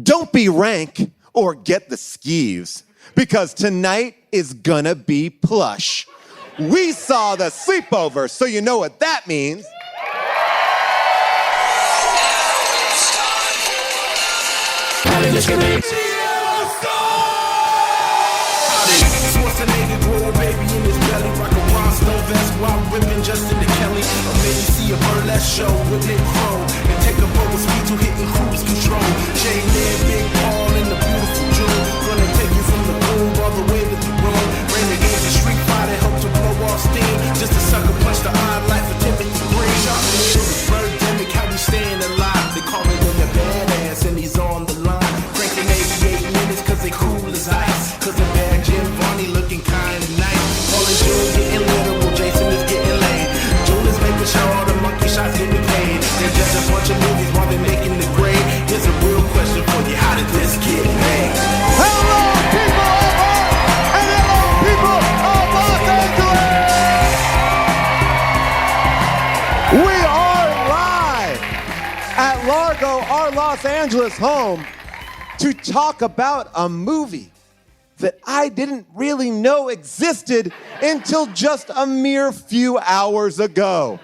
Don't be rank or get the skeeves, because tonight is gonna be plush. We saw the sleepover, so you know what that means. Schwarzenegger grow a baby in his belly, rock a rhinestone vest while ripping Justin to Kelly. Or maybe see a burlesque show with Nick Kroll and take a boat with speed to hitting cruise control. J-Man, Big Paul, and the beautiful June, gonna take you from the groove all the way to the room. Renegades and Street Fighter help to blow off steam, just a sucker punch the odd life of Timothy Green. Sharpness, birdemic, how we staying alive. They call it when you're badass and he's on the line. Cranking 88 minutes cause they cool as ice. Cause the bad Jim Varney looking kinda nice. Paul and June getting literal, Jason is getting laid. June is making sure all the monkey shots getting paid. They're just a bunch of movies while they're making the grade. Here's a real question for you, how did this get made? Hello, people of Earth, and hello, people of Los Angeles! We are live at Largo, our Los Angeles home, to talk about a movie that I didn't really know existed until just a mere few hours ago.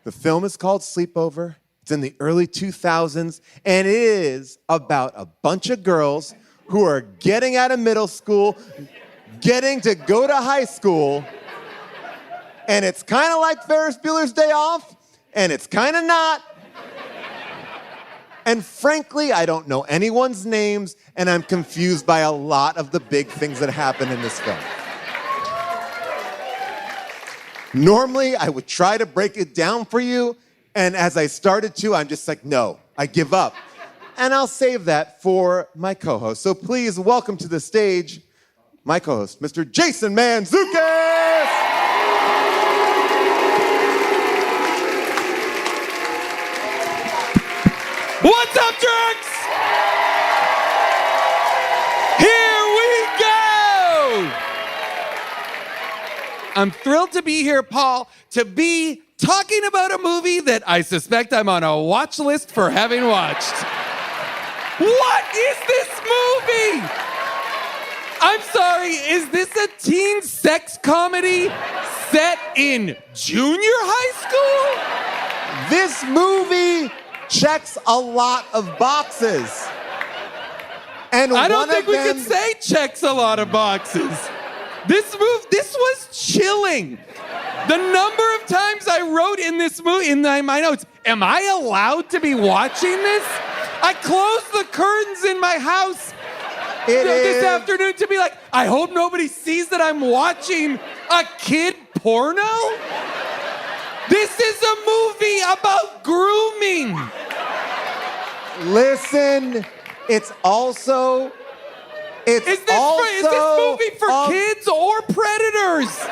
The film is called Sleepover. It's in the early 2000s, and it is about a bunch of girls who are getting out of middle school, getting to go to high school, and it's kind of like Ferris Bueller's Day Off, and it's kind of not. And frankly, I don't know anyone's names, and I'm confused by a lot of the big things that happen in this film. Normally, I would try to break it down for you, and as I started to, I'm just like, no, I give up. And I'll save that for my co-host. So please welcome to the stage my co-host, Mr. Jason Mantzoukas! What's up, jerks? Here we go! I'm thrilled to be here, Paul, to be talking about a movie that I suspect I'm on a watch list for having watched. What is this movie? I'm sorry, is this a teen sex comedy set in junior high school? This movie checks a lot of boxes. And I don't one think of we them... could say checks a lot of boxes. This was chilling. The number of times I wrote in this movie, in my notes, am I allowed to be watching this? I closed the curtains in my house this afternoon to be like, I hope nobody sees that I'm watching a kid porno. This is a movie about grooming. Listen, it's also... Is this movie for kids or predators?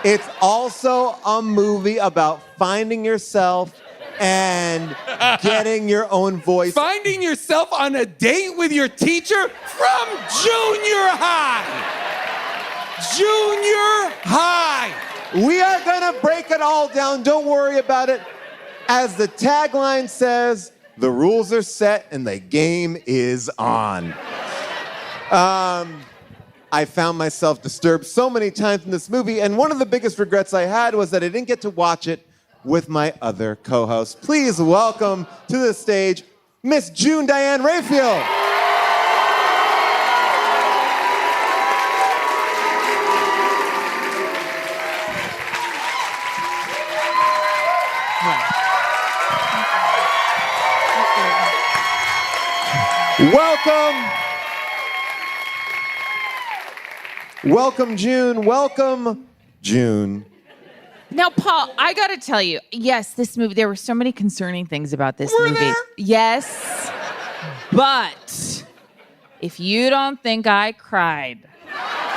It's also a movie about finding yourself and getting your own voice. Finding yourself on a date with your teacher from junior high. Junior high. We are gonna break it all down. Don't worry about it. As the tagline says, the rules are set and the game is on. I found myself disturbed so many times in this movie, and one of the biggest regrets I had was that I didn't get to watch it with my other co-host. Please welcome to the stage, Miss June Diane Rayfield. Welcome, June. Welcome, June. Now, Paul, I gotta tell you, yes, this movie, there were so many concerning things about this movie. There? Yes, but if you don't think I cried.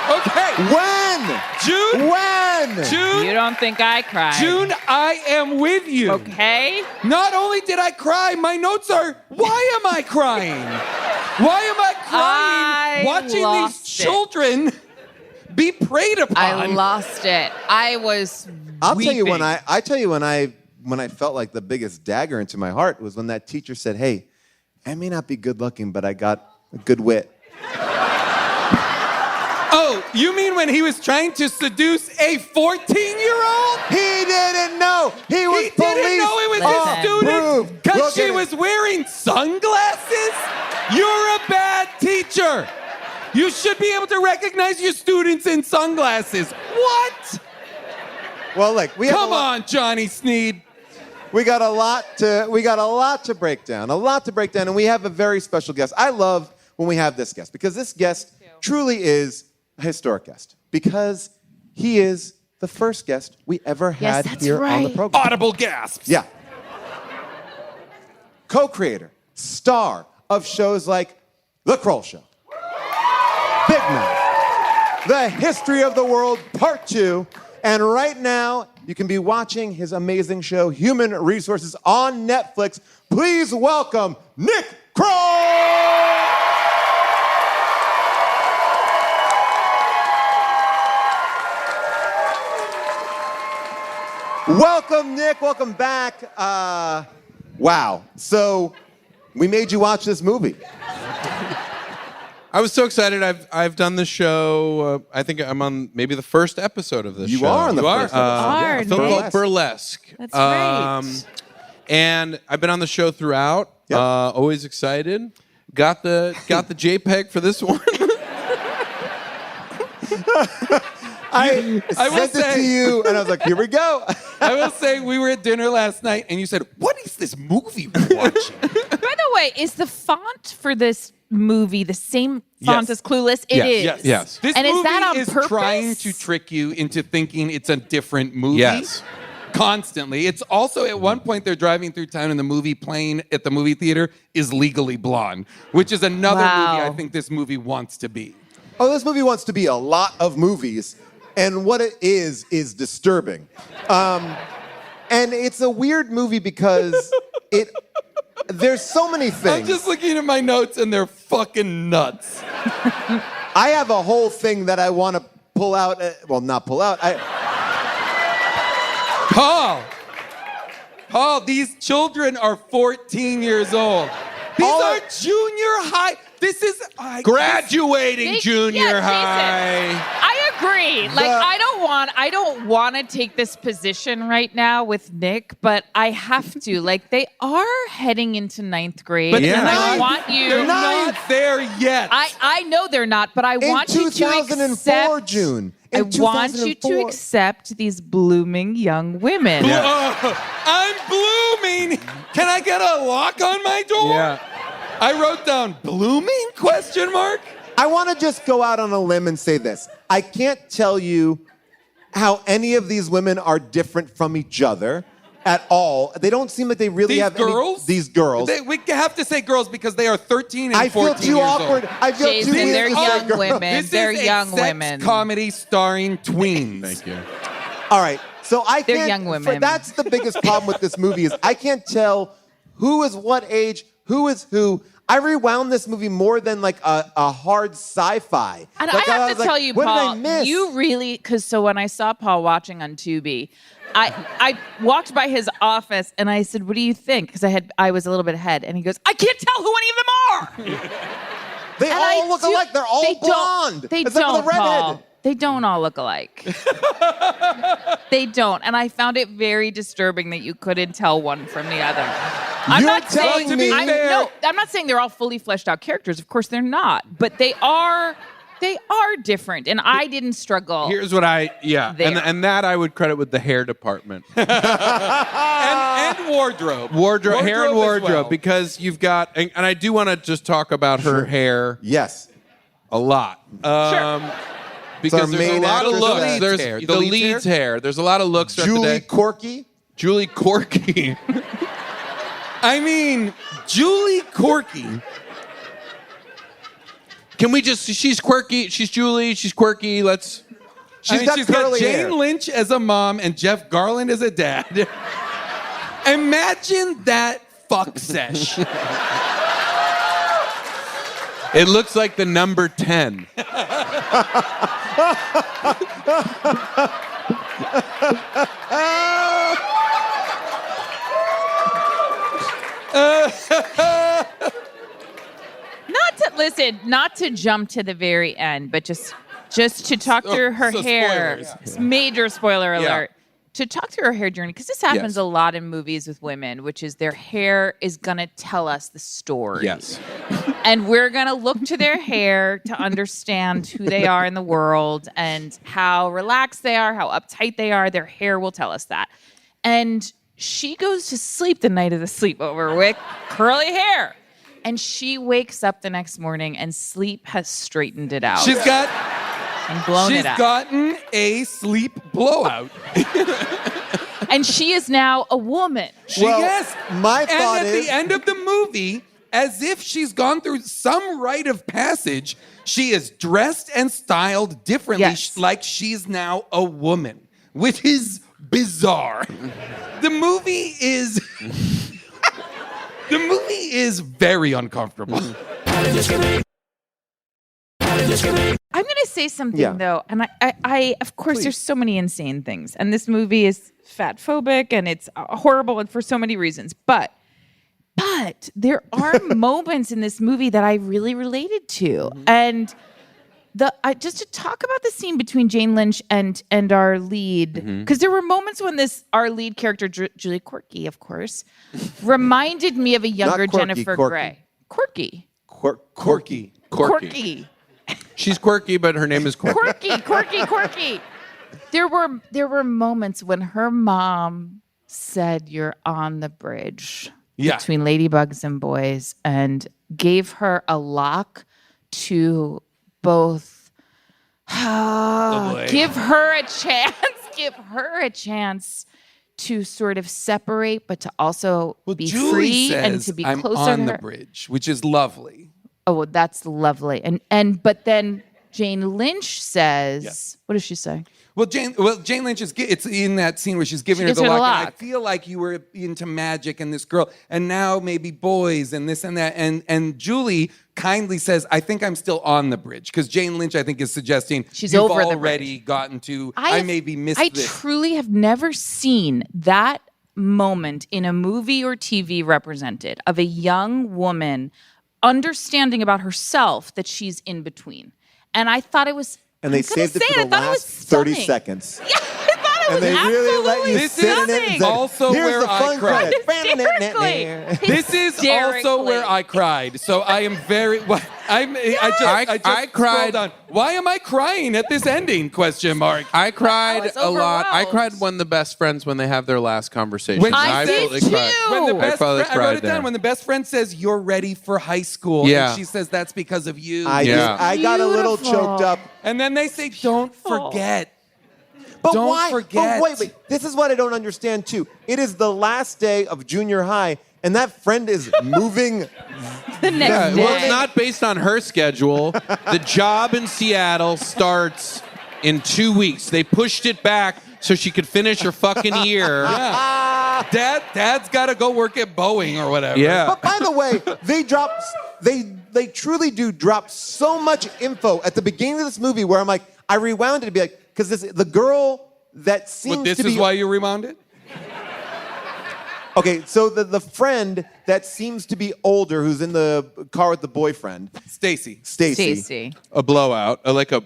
Okay. When? June? When? June? You don't think I cried. June, I am with you. Okay? Not only did I cry, my notes are, why am I crying? Why am I crying I watching these lost it. children be preyed upon? I lost it. I was I'll tell you weeping. when I felt like the biggest dagger into my heart was when that teacher said, hey, I may not be good looking, but I got a good wit. Oh, you mean when he was trying to seduce a 14-year-old? He didn't know. He was He didn't know it was his student because she was wearing sunglasses? You're a bad teacher. You should be able to recognize your students in sunglasses. What? Well, look, we have Come on, Johnny Sneed. We got a lot to break down. And we have a very special guest. I love when we have this guest because this guest truly is a historic guest because he is the first guest we ever had here on the program. Audible gasps. Yeah. Co-creator, star of shows like The Kroll Show, Big Mouth, The History of the World Part 2, and right now you can be watching his amazing show, Human Resources, on Netflix. Please welcome Nick Kroll! Welcome, Nick. Welcome back. Wow. So we made you watch this movie. I was so excited. I've done this show. I think I'm on maybe the first episode of this show. You are on the first episode. A film called Burlesque. That's right. And I've been on the show throughout. Yep. Always excited. Got the JPEG for this one. I sent it to you, and I was like, here we go. I will say, we were at dinner last night, and you said, what is this movie we're watching? By the way, is the font for this movie the same font as Clueless? It is. Yes. This And is movie that on is purpose? trying to trick you into thinking it's a different movie. Yes. Constantly. It's also, at one point, they're driving through town, and the movie playing at the movie theater is Legally Blonde, which is another movie I think this movie wants to be. Oh, this movie wants to be a lot of movies, and what it is disturbing. And it's a weird movie because there's so many things. I'm just looking at my notes, and they're fucking nuts. I have a whole thing that I want to pull out. Well, not pull out. Paul, these children are 14 years old. These are junior high. This is Graduating junior high. I agree. Like, I don't want to take this position right now with Nick, but I have to. Like, they are heading into 9th grade, But and I they're want you. They're not there yet. I know they're not, but I want you to 2004, accept. June. I want you to accept these blooming young women. I'm blooming. Can I get a lock on my door? Yeah. I wrote down blooming ? I want to just go out on a limb and say this. I can't tell you how any of these women are different from each other at all. They don't seem like they really have these girls. We have to say girls because they are 13 and 14 I feel too awkward. Old. I feel Jason, too weird. they're to say young girl. women. This They're is young a sex women. comedy starring tweens. Thank you. All right. So I can't. They're young women. That's the biggest problem with this movie is I can't tell who is what age, who is who. I rewound this movie more than like a hard sci-fi. And Like, I have to was like, tell you, what Paul, did I miss? you really, so when I saw Paul watching on Tubi, I walked by his office and I said, what do you think? Because I was a little bit ahead. And he goes, I can't tell who any of them are. They all look alike. They're all blonde. They except for don't, the redhead. Paul. They don't all look alike. They don't. And I found it very disturbing that you couldn't tell one from the other. I'm not saying I'm not saying they're all fully fleshed out characters. Of course they're not. But they are different. And I didn't struggle. Here's what there. and that I would credit with the hair department. and wardrobe. Hair and as wardrobe, well. because you've got, and I do want to just talk about her hair Yes. a lot. Because our there's a main lot of actress looks. today. There's hair. the The lead's lead's hair. There's a lot of looks throughout the Julie day. Corky. Julie Corky. I mean, Julie Corky. Can we just, she's quirky, she's Julie, she's quirky, let's. She's got got curly Jane hair. Lynch as a mom and Jeff Garland as a dad. Imagine that fuck sesh. It looks like the number 10. listen, not to jump to the very end, but just to talk through her hair. Spoilers. Major spoiler Yeah. alert. To talk through her hair journey, because this happens Yes. a lot in movies with women, which is their hair is going to tell us the story. Yes. And we're going to look to their hair to understand who they are in the world and how relaxed they are, how uptight they are. Their hair will tell us that. And she goes to sleep the night of the sleepover with curly hair. And she wakes up the next morning and sleep has straightened it out. She's blown gotten a sleep blowout. And she is now a woman. Yes. My thought and at is... the end of the movie, as if she's gone through some rite of passage, she is dressed and styled differently, Yes. like she's now a woman, which is bizarre. The movie is very uncomfortable. I'm going to say something, though. And I of course, there's so many insane things. And this movie is fat phobic and it's horrible and for so many reasons. But there are moments in this movie that I really related to. And just to talk about the scene between Jane Lynch and our lead, because there were moments when our lead character, Julie Quirky, of course, reminded me of a younger quirky, Jennifer quirky. Grey. Quirky. Quirky. Quirky. She's quirky, but her name is Quirky. Quirky. There were moments when her mom said, "You're on the bridge between ladybugs and boys," and gave her a lock to both give her a chance to sort of separate, but to also be Julie free says, and to be I'm closer on to the her. bridge, which is lovely. Oh, that's lovely. But then Jane Lynch says, what does she say? Well, Jane Lynch it's in that scene where she's giving her gives the her the lock. And I lock. feel like you were into magic and this girl, and now maybe boys and this and that. And Julie kindly says, I think I'm still on the bridge. Because Jane Lynch, I think, is suggesting She's you've over the already gotten to, I maybe missed I this. truly have never seen that moment in a movie or TV represented of a young woman understanding about herself that she's in between. And I thought it was... And they saved it for the last 30 seconds. Yeah, I thought it And was they really let you This sit in it is and said, also here's where the I fun cried. credits. This is also where I cried. So I am very... I just cried. scrolled on. Why am I crying at this ending? Question mark. I cried was a lot. I overwhelmed. cried when the best friends when they have their last conversation. When I did absolutely too. cried. When the I best probably friend, I wrote cried it down. there. When the best friend says, "You're ready for high school," Yeah. and she says, "That's because of you." I got a little Beautiful. choked up. And then they say, "Don't forget." But Don't why? forget. But wait. This is what I don't understand, too. It is the last day of junior high, and that friend is moving. The next Yeah, day. well, it's not based on her schedule. The job in Seattle starts in 2 weeks. They pushed it back so she could finish her fucking year. Dad's got to go work at Boeing or whatever. Yeah. But by the way, they truly do drop so much info at the beginning of this movie where I'm like, I rewound it to be like, because the girl that seems But this to be... is why you rewound it? Okay, so the friend that seems to be older, who's in the car with the boyfriend, Stacy. Stacey. A blowout,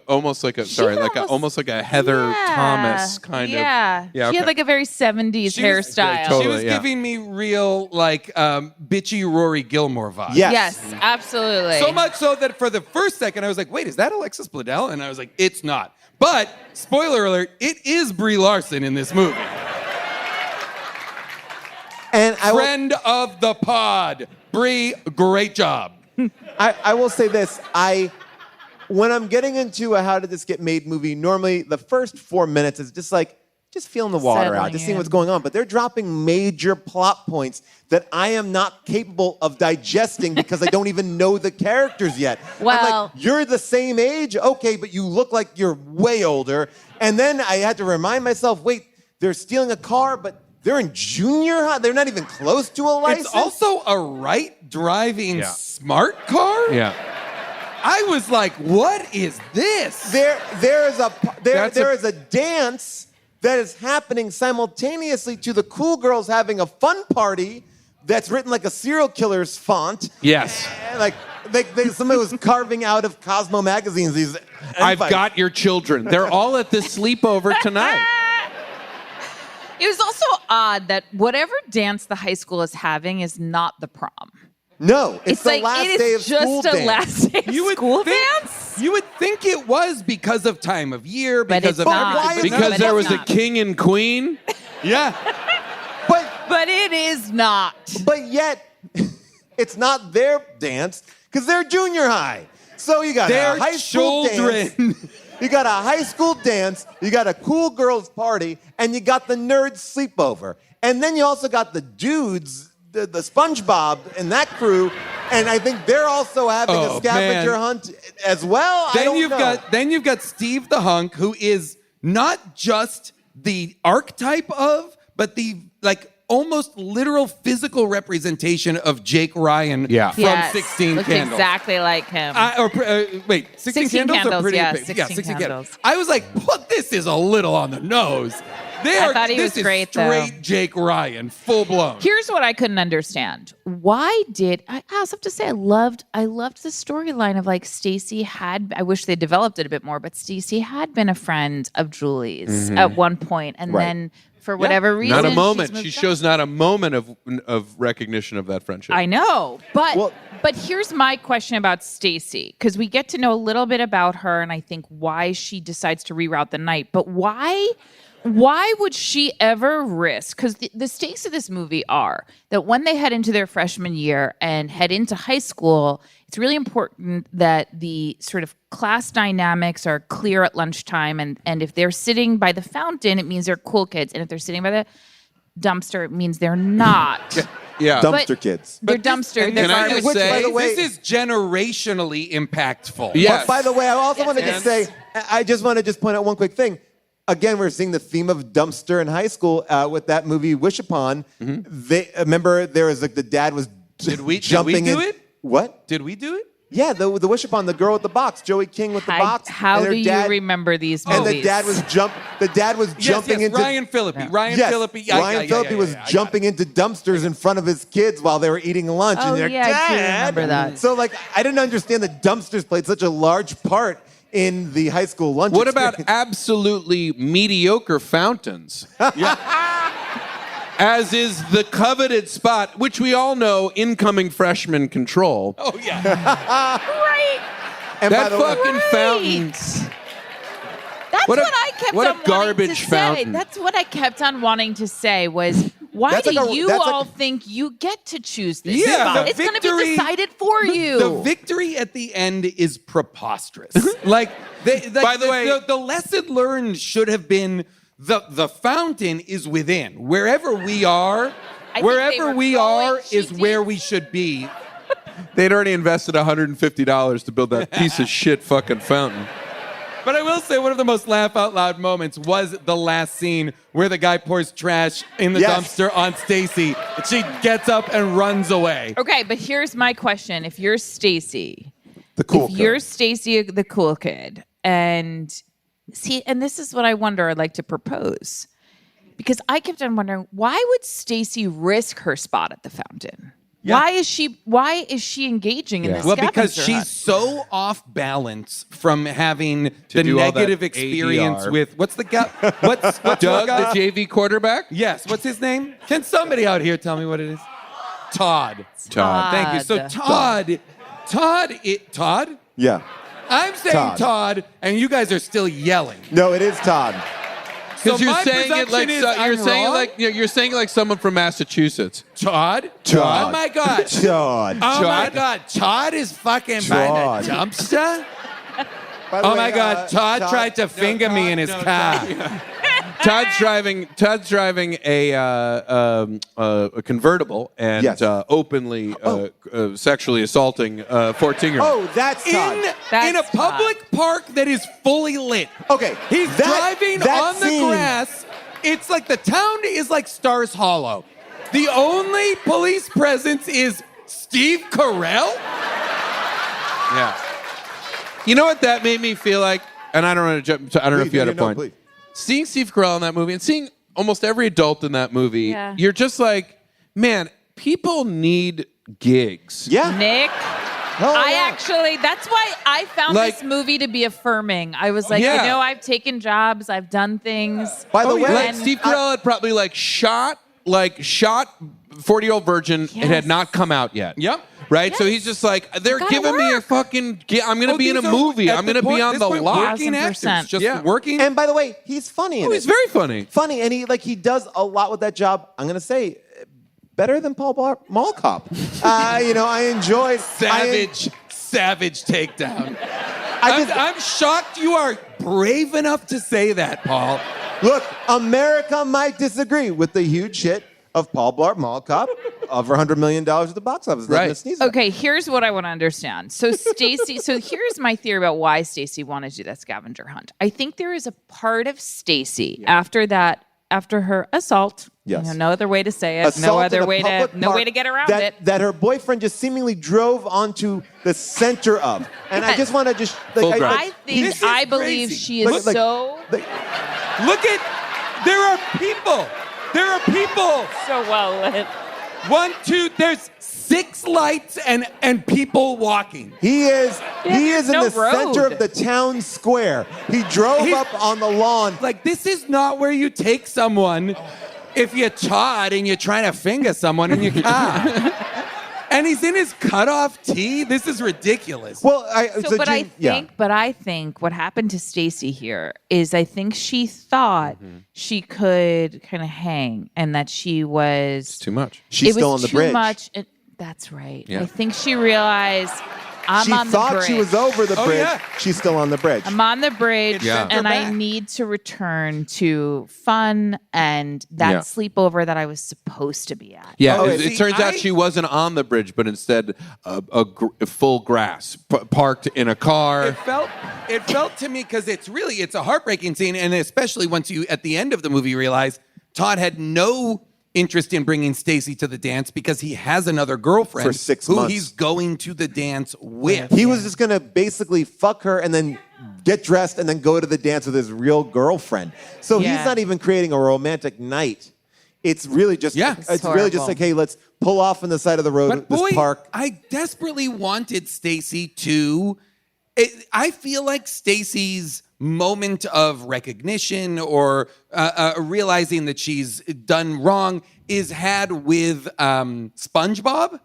almost like a Heather Yeah. Thomas kind of. Yeah. She okay. had like a very 70s hairstyle. totally. She was yeah. giving me real, bitchy Rory Gilmore vibes. Yes. Yes, absolutely. So much so that for the first second I was like, wait, is that Alexis Bledel? And I was like, it's not. But, spoiler alert, it is Brie Larson in this movie. And Friend of the pod. Brie, great job. I will say this. When I'm getting into a how did this get made movie, normally the first 4 minutes is just feeling the water out, Settling just seeing in. what's going on. But they're dropping major plot points that I am not capable of digesting because I don't even know the characters yet. I'm Well- like, you're the same age? Okay, but you look like you're way older. And then I had to remind myself, wait, they're stealing a car, but they're in junior high? They're not even close to a license? It's also a right-driving Yeah. smart car? Yeah. I was like, what is this? There is a- a dance that is happening simultaneously to the cool girls having a fun party that's written like a serial killer's font. Yes. And like somebody was carving out of Cosmo magazines these. I've got your children. They're all at this sleepover tonight. It was also odd that whatever dance the high school is having is not the prom. No, it's the like last it day is of school just a dance. last day of school dance. You would think it was because of time of year, But because it's of not. Because But there it's was a not. king and queen. Yeah. But it is not. But yet, it's not their dance because they're junior high. So you got They're a high school children. dance. You got a high school dance. You got a cool girls party, and you got the nerds sleepover. And then you also got the dudes, the SpongeBob and that crew. And I think they're also having a scavenger hunt as well. Then you've got Steve the Hunk, who is not just the archetype of, but the almost literal physical representation of Jake Ryan from 16 looks Candles. exactly like him. 16 Candles are pretty yeah, big. 16 Candles. I was like, well, this is a little on the nose. I thought he was great, though. Straight Jake Ryan, full blown. Here's what I couldn't understand. Why did I also have to say I loved the storyline of like Stacey had, I wish they developed it a bit more, but Stacey had been a friend of Julie's at one point, and then for whatever reason, Not a moment. she's moved She on. shows not a moment of recognition of that friendship. I know, but here's my question about Stacey, because we get to know a little bit about her, and I think why she decides to reroute the night. But why would she ever risk? Because the stakes of this movie are that when they head into their freshman year and head into high school, it's really important that the sort of class dynamics are clear at lunchtime. And if they're sitting by the fountain, it means they're cool kids. And if they're sitting by the dumpster, it means they're not. Yeah. Dumpster kids. They're dumpster. And They're Can I garbage. just say- by the way- this is generationally impactful. Yes. But by the way, I also wanted to Yes. say, I just want to point out one quick thing. Again, we're seeing the theme of dumpster in high school with that movie Wish Upon. They remember there was like the dad was jumping do in. it? What? Did we do it? Yeah, the Wish Upon, the girl with the box, Joey King with the box. How and her do you dad- remember these And movies? the dad was jumping into Ryan Phillippe. Ryan Yes, Phillippe. Ryan Phillippe was jumping into dumpsters in front of his kids while they were eating lunch. Oh, and they're yeah, I do Dad! remember that. So like, I didn't understand that dumpsters played such a large part in the high school lunch. What about experience. absolutely mediocre fountains? As is the coveted spot, which we all know incoming freshmen control. Oh, yeah. Right. And by That the way- fucking fountain. That's What what, a- I kept what a on wanting garbage to fountain. say. That's what I kept on wanting to say was, why That's do like a- you that's like- all think you get to choose this Yeah, spot? the It's going to be victory- decided for you. The victory at the end is preposterous. Like, By the way- the lesson learned should have been the fountain is within. Wherever we are, I think they wherever were we going- are she is did. where we should be. They'd already invested $150 to build that piece of shit fucking fountain. But I will say one of the most laugh out loud moments was the last scene where the guy pours trash in the Yes. dumpster on Stacy. She gets up and runs away. Okay, but here's my question. If you're Stacy, the cool if you're Stacy the cool kid, and this is what I wonder I'd like to propose. Because I kept on wondering, why would Stacy risk her spot at the fountain? Yeah. Why is she engaging in this Well, because scavenger she's hunt? so off balance from having the do all that negative experience ADR. with what's the guy? What's Doug, guy? the JV quarterback? Yes. What's his name? Can somebody out here tell me what it is? Todd. Todd. Thank you. So Todd. Yeah. I'm saying Todd, and you guys are still yelling. No, it is Todd. So Because you're my saying it like presumption is I'm wrong? you're saying it like someone from Massachusetts. Todd. Todd. Oh my God. Todd. Oh my Todd? God. Todd is fucking by Todd. the dumpster. By the Oh way, my God. Todd tried to finger me in his car. Todd's driving a convertible and Yes. openly sexually assaulting a 14-year-old. Oh, that's Todd. In a public park that is fully lit. Okay, He's that- driving that on the scene- grass. It's like the town is like Stars Hollow. The only police presence is Steve Carell. Yeah. You know what that made me feel like? And I don't want to jump. I don't know if you had a point. Please. Seeing Steve Carell in that movie and seeing almost every adult in that movie, Yeah. you're just like, man, people need gigs. Yeah. Nick, That's why I found this movie to be affirming. I was like, I've taken jobs, I've done things. By the way, like Steve Carell had probably shot 40-Year-Old Virgin. It had not come out yet. Yep. Right? Yes. So he's just like, they're giving me a fucking, I'm going to be in a movie. I'm going to be on the lot. Working actors, just working. And by the way, he's funny in it. He's very funny. Funny, and he does a lot with that job. I'm going to say, better than Paul Blart Mall Cop. I enjoyed... Savage takedown. I'm shocked you are brave enough to say that, Paul. Look, America might disagree with the huge hit of Paul Blart Mall Cop, over $100 million at the box office. Right. Okay, here's what I want to understand. So here's my theory about why Stacey wanted to do that scavenger hunt. I think there is a part of Stacey after her assault. Yes. No other way to say it. Assault no way to get around it. That her boyfriend just seemingly drove onto the center of. And I just want to just... I believe she is so... Look at... There are people. So well lit. 1, 2, there's 6 lights and people walking. He is in the center of the town square. He drove up on the lawn. Like, this is not where you take someone if you're Todd and you're trying to finger someone in your car. And he's in his cutoff tee. This is ridiculous. Well, I think what happened to Stacey here is I think she thought she could kind of hang and that she was... It's too much. She's still on the bridge. Too much. That's right. Yeah. I think she realized... She thought she was over the bridge. Yeah. She's still on the bridge. I'm on the bridge, and I need to return to fun and that sleepover that I was supposed to be at. Yeah, it turns out she wasn't on the bridge, but instead a full grass, parked in a car. It felt to me, because it's a heartbreaking scene, and especially once you, at the end of the movie, realize Todd had no interest in bringing Stacey to the dance because he has another girlfriend for 6 who months. He's going to the dance with. He was just going to basically fuck her and then get dressed and then go to the dance with his real girlfriend. So he's not even creating a romantic night. It's really just really just like, hey, let's pull off on the side of the road, this park. I desperately wanted Stacey to... I feel like Stacey's moment of recognition or realizing that she's done wrong is had with SpongeBob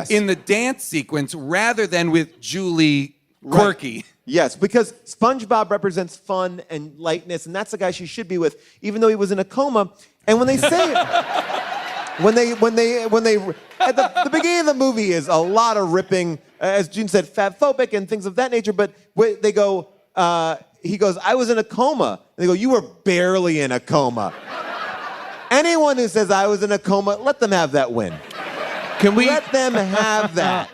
in the dance sequence rather than with Julie Quirky. Right. Yes, because SpongeBob represents fun and lightness, and that's the guy she should be with, even though he was in a coma. And when they say when they at the beginning of the movie is a lot of ripping, as June said, fatphobic and things of that nature. But they go, he goes, I was in a coma. And they go, you were barely in a coma. Anyone who says I was in a coma, let them have that win. Can we let them have that?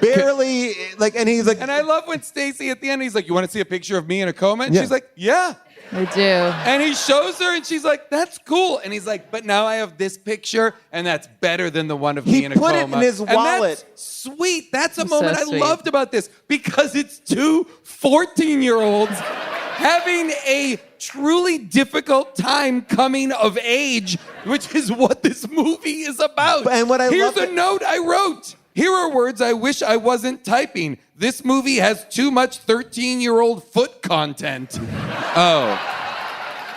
Barely, and he's like, and I love when Stacey at the end, he's like, you want to see a picture of me in a coma? And she's like, yeah. I do. And he shows her, and she's like, that's cool. And he's like, but now I have this picture, and that's better than the one of me in a coma. He put it in his wallet. That's sweet. That's a moment I loved about this, because it's 2 14-year-olds having a truly difficult time coming of age, which is what this movie is about. And what Here's a note I wrote. Here are words I wish I wasn't typing. This movie has too much 13-year-old foot content. Oh.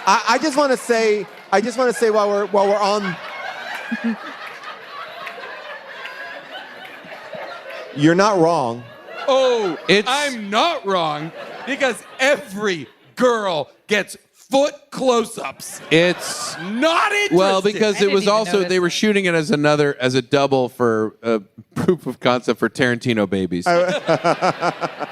I just want to say while we're on, you're not wrong. Oh, I'm not wrong, because every girl gets foot close-ups. It's not interesting. Well, because it was also they were shooting it as a double for a proof of concept for Tarantino babies. I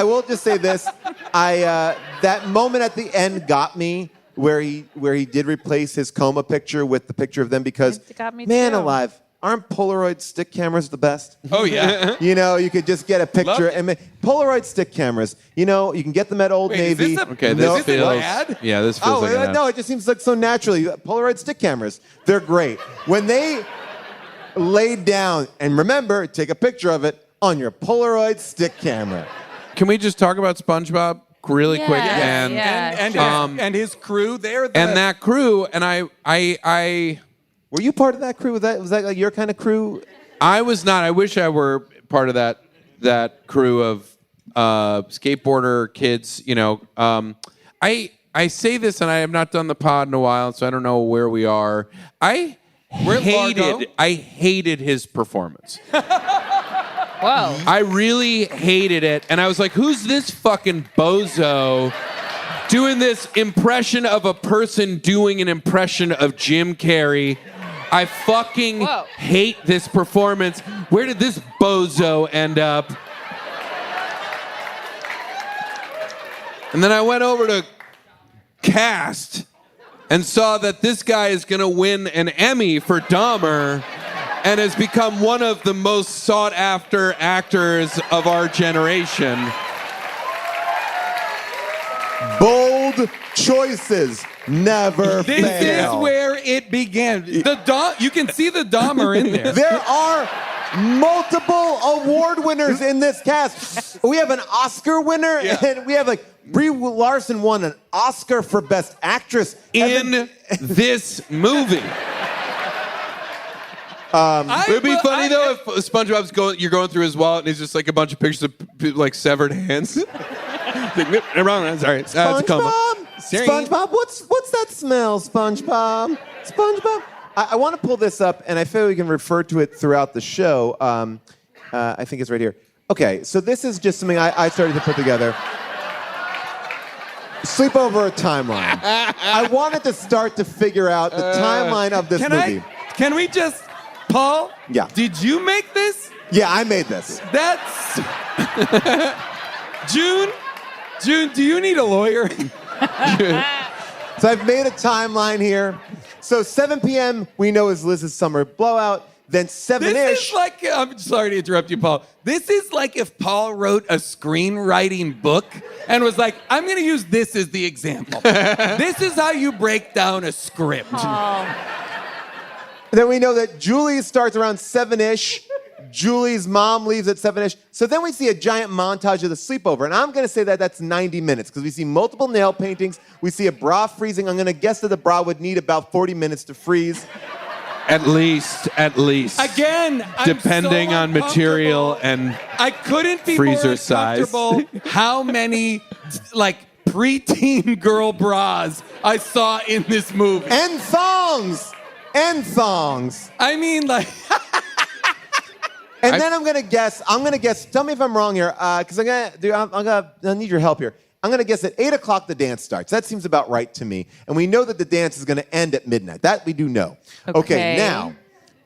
will just say this: that moment at the end got me, where he did replace his coma picture with the picture of them, because man alive. Aren't Polaroid stick cameras the best? Oh, yeah. You could just get a picture. And Polaroid stick cameras, you can get them at Old Navy. This feels... Yeah, this feels like an ad. No, it just seems like so naturally. Polaroid stick cameras, they're great. When they laid down, and remember, take a picture of it on your Polaroid stick camera. Can we just talk about SpongeBob really quick? And his crew there. And that crew, and I were you part of that crew? Was that like your kind of crew? I was not. I wish I were part of that that crew of skateboarder kids. I say this, and I have not done the pod in a while, so I don't know where we are. I hated his performance. Whoa. I really hated it, and I was like, "Who's this fucking bozo doing this impression of a person doing an impression of Jim Carrey?" I fucking hate this performance. Where did this bozo end up? And then I went over to Cast and saw that this guy is going to win an Emmy for Dahmer and has become one of the most sought-after actors of our generation. Bold choices never fail. This is where it began. You can see the Dahmer in there. There are multiple award winners in this cast. We have an Oscar winner, and we have Brie Larson won an Oscar for Best Actress in this movie. It would be funny though if SpongeBob's you're going through his wallet and he's just like a bunch of pictures of like severed hands. Wrong. Sorry. SpongeBob. SpongeBob. What's that smell, SpongeBob? SpongeBob. I want to pull this up, and I feel we can refer to it throughout the show. I think it's right here. Okay, so this is just something I started to put together. Sleepover Timeline. I wanted to start to figure out the timeline of this movie. Can we just, Paul? Yeah. Did you make this? Yeah, I made this. That's June, do you need a lawyer? So I've made a timeline here. So 7 p.m. we know is Liz's summer blowout. Then 7-ish. This is like, I'm sorry to interrupt you, Paul. This is like if Paul wrote a screenwriting book and was like, I'm going to use this as the example. This is how you break down a script. Then we know that Julie starts around 7-ish. Julie's mom leaves at 7-ish. So then we see a giant montage of the sleepover. And I'm going to say that that's 90 minutes because we see multiple nail paintings. We see a bra freezing. I'm going to guess that the bra would need about 40 minutes to freeze. At least. Again, depending on material and I couldn't be freezer more size. uncomfortable how many preteen girl bras I saw in this movie. And thongs. I mean, And then I'm gonna guess. Tell me if I'm wrong here, because I need your help here. I'm gonna guess at 8 o'clock the dance starts. That seems about right to me. And we know that the dance is gonna end at midnight. That we do know. Okay, now.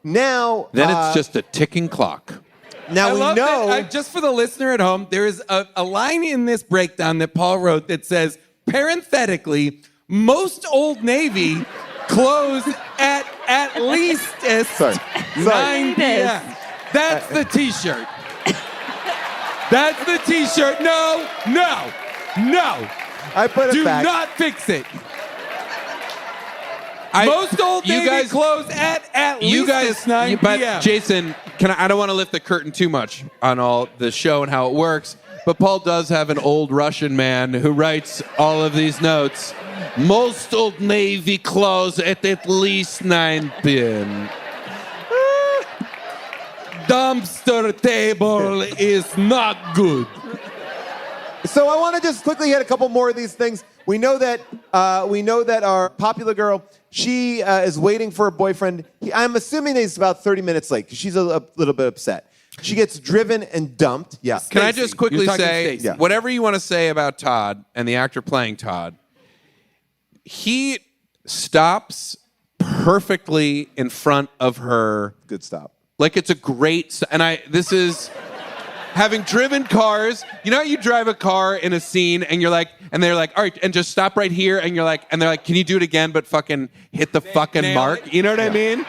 Then it's just a ticking clock. Now we know. Just for the listener at home, there is a line in this breakdown that Paul wrote that says, parenthetically, most Old Navy close at least 9 p.m. That's the T-shirt. That's the T-shirt. No. I put it Do back. not fix it. Most Old Navy close at least 9 p.m. But Jason, I don't want to lift the curtain too much on all the show and how it works, but Paul does have an old Russian man who writes all of these notes. Most Old Navy close at least 9 p.m. Dumpster table is not good. So I want to just quickly hit a couple more of these things. We know that our popular girl, she is waiting for her boyfriend. I'm assuming that he's about 30 minutes late because she's a little bit upset. She gets driven and dumped. Yeah. Can I just quickly say, Stacey. whatever you want to say about Todd and the actor playing Todd, he stops perfectly in front of her. Good stop. Like it's a great, this is having driven cars. You know how you drive a car in a scene and you're like, and they're like, all right, and just stop right here. And you're like, and they're like, can you do it again? But fucking hit the fucking mark. You know what I mean?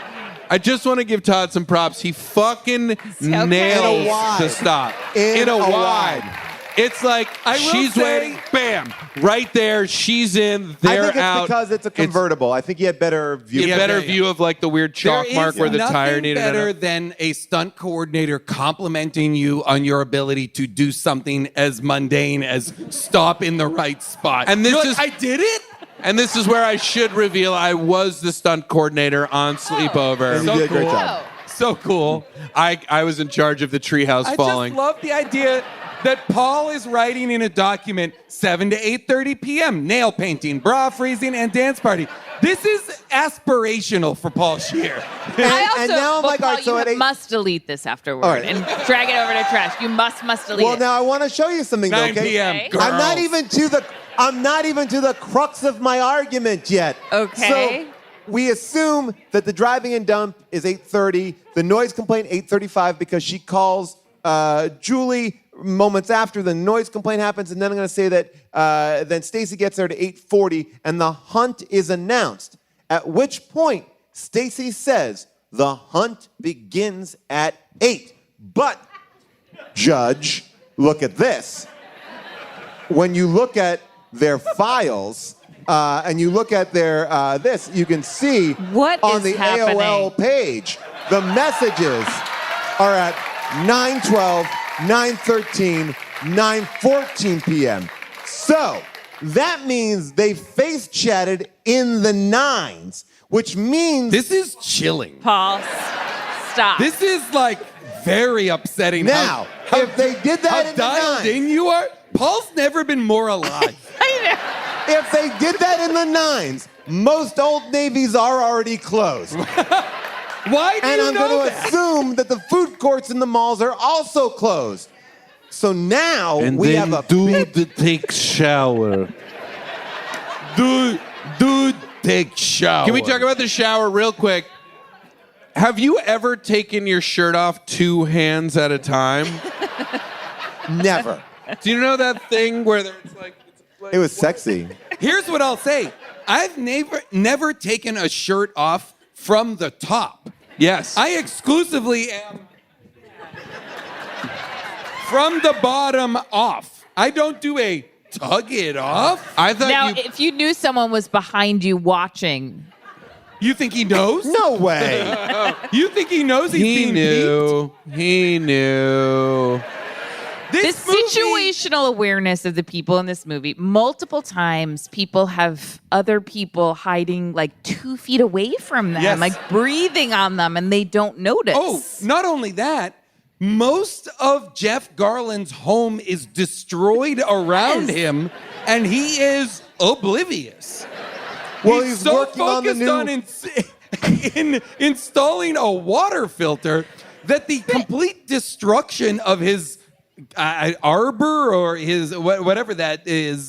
I just want to give Todd some props. He fucking nails the stop. In a wide. It's like she's waiting, bam, right there. She's in, they're out. I think it's because it's a convertible. I think he had better view. He had better view of like the weird chalk mark where the tire needed. Nothing better than a stunt coordinator complimenting you on your ability to do something as mundane as stop in the right spot. And this is, I did it. And this is where I should reveal I was the stunt coordinator on Sleepover. And you did a great job. so cool. I was in charge of the treehouse I falling. just love the idea that Paul is writing in a document 7 to 8:30 p.m. nail painting, bra freezing, and dance party. This is aspirational for Paul Scheer. I also, and now I'm but like, Paul, all right, so you at 8 must delete this afterward All right. and drag it over to trash. You must delete Well, it. now I want to show you something, though, 9 okay? p.m. Okay. Girls. I'm not even to the crux of my argument yet. Okay. So we assume that the driving and dump is 8:30. The noise complaint 8:35 because she calls Julie moments after the noise complaint happens, and then I'm going to say that then Stacy gets there to 8:40, and the hunt is announced. At which point Stacy says the hunt begins at 8. But Judge, look at this. When you look at their files and you look at their this, you can see What on is the happening? AOL page, the messages are at 9:12, 9:13, 9:14 p.m. So that means they face chatted in the 9s, which means This is chilling. Paul, stop. This is like very upsetting. now, if they did how that in the dialed 9s, in you are. Paul's never been more alive. I know. if they did that in the 9s, most Old Navies are already closed. Why do And you I'm know going to that? assume that the food courts in the malls are also closed. So now we have a big... take shower. Dude, take shower. Can we talk about the shower real quick? Have you ever taken your shirt off 2 hands at a time? Never. Do you know that thing where it's like It was sexy. Here's what I'll say. I've never taken a shirt off from the top. yes. I exclusively am from the bottom off. I don't do a tug it off. I thought Now, you if you knew someone was behind you watching, You think he knows? No way. You think he knows he's he being knew. He knew. this movie- situational awareness of the people in this movie, multiple times people have other people hiding like 2 feet away from them, Yes. like breathing on them, and they don't notice. Oh, not only that, most of Jeff Garland's home is destroyed around Yes. him, and he is oblivious. Well, he's he's so working on the focused new... in installing a water filter that the complete destruction of his arbor or his whatever that is,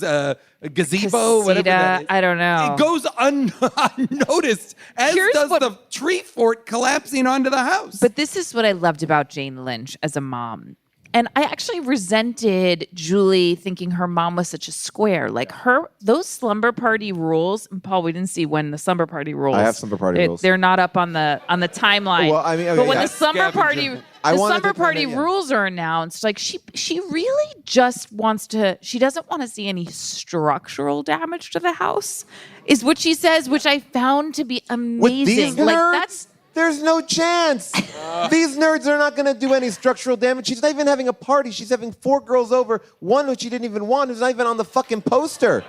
gazebo, whatever that is. I don't know. It goes unnoticed, as Here's does what- the tree fort collapsing onto the house. But this is what I loved about Jane Lynch as a mom. And I actually resented Julie thinking her mom was such a square. Like those slumber party rules. And Paul, we didn't see when the slumber party rules. I have slumber party rules. They're not up on the timeline. Well, I mean, okay, but when yeah. the slumber party, Scavenger. I the wanted slumber to party comment, yeah. rules are announced, like she really just wants to. She doesn't want to see any structural damage to the house, is what she says, which I found to be amazing. With these like nerds, that's. there's no chance. These nerds are not going to do any structural damage. She's not even having a party. She's having 4 girls over, one who she didn't even want, who's not even on the fucking poster.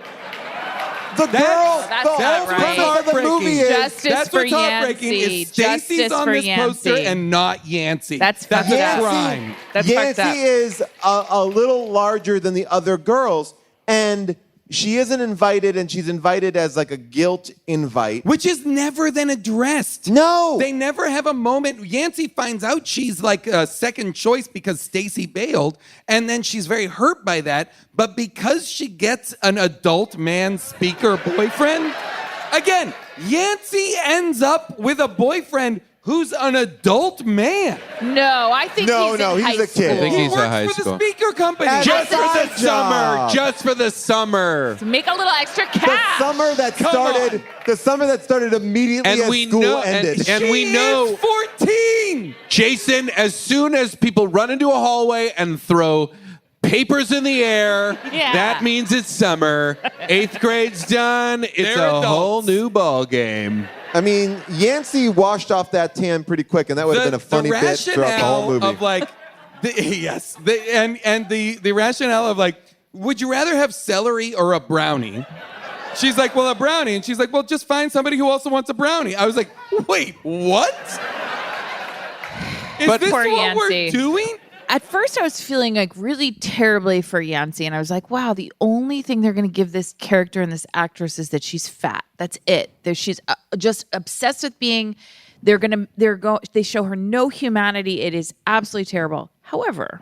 The That's the not whole right. premise of the movie is... Justice That's for what's heartbreaking Yancey. is Stacy's Justice on for this poster Yancey. and not Yancey. That's fucked a up. crime. That's fucked Yancey up. is a little larger than the other girls, and she isn't invited, and she's invited as like a guilt invite. Which is never then addressed. No. They never have a moment. Yancey finds out she's like a second choice because Stacy bailed, and then she's very hurt by that. But because she gets an adult man speaker boyfriend, again, Yancey ends up with a boyfriend who's an adult man. No, I think No, he's no, in he's high a kid. school. I think he's a Works high for school. the speaker company. As Just a for the side job. summer. Just for the summer. Make a little extra The cash. summer that started immediately And as we school know- ended. and She we know- is 14. Jason, as soon as people run into a hallway and throw papers in the air, Yeah. that means it's summer. 8th grade's done. It's They're a whole adults. new ball game. I mean, Yancey washed off that tan pretty quick, and that would have been a funny bit throughout the whole movie. Of like, the rationale of like, would you rather have celery or a brownie? She's like, well, a brownie. And she's like, well, just find somebody who also wants a brownie. I was like, wait, what? Is But- this Poor what we're Yancey. doing? At first, I was feeling like really terribly for Yancey, and I was like, "Wow, the only thing they're going to give this character and this actress is that she's fat. That's it. She's just obsessed with being. They show her no humanity. It is absolutely terrible. However,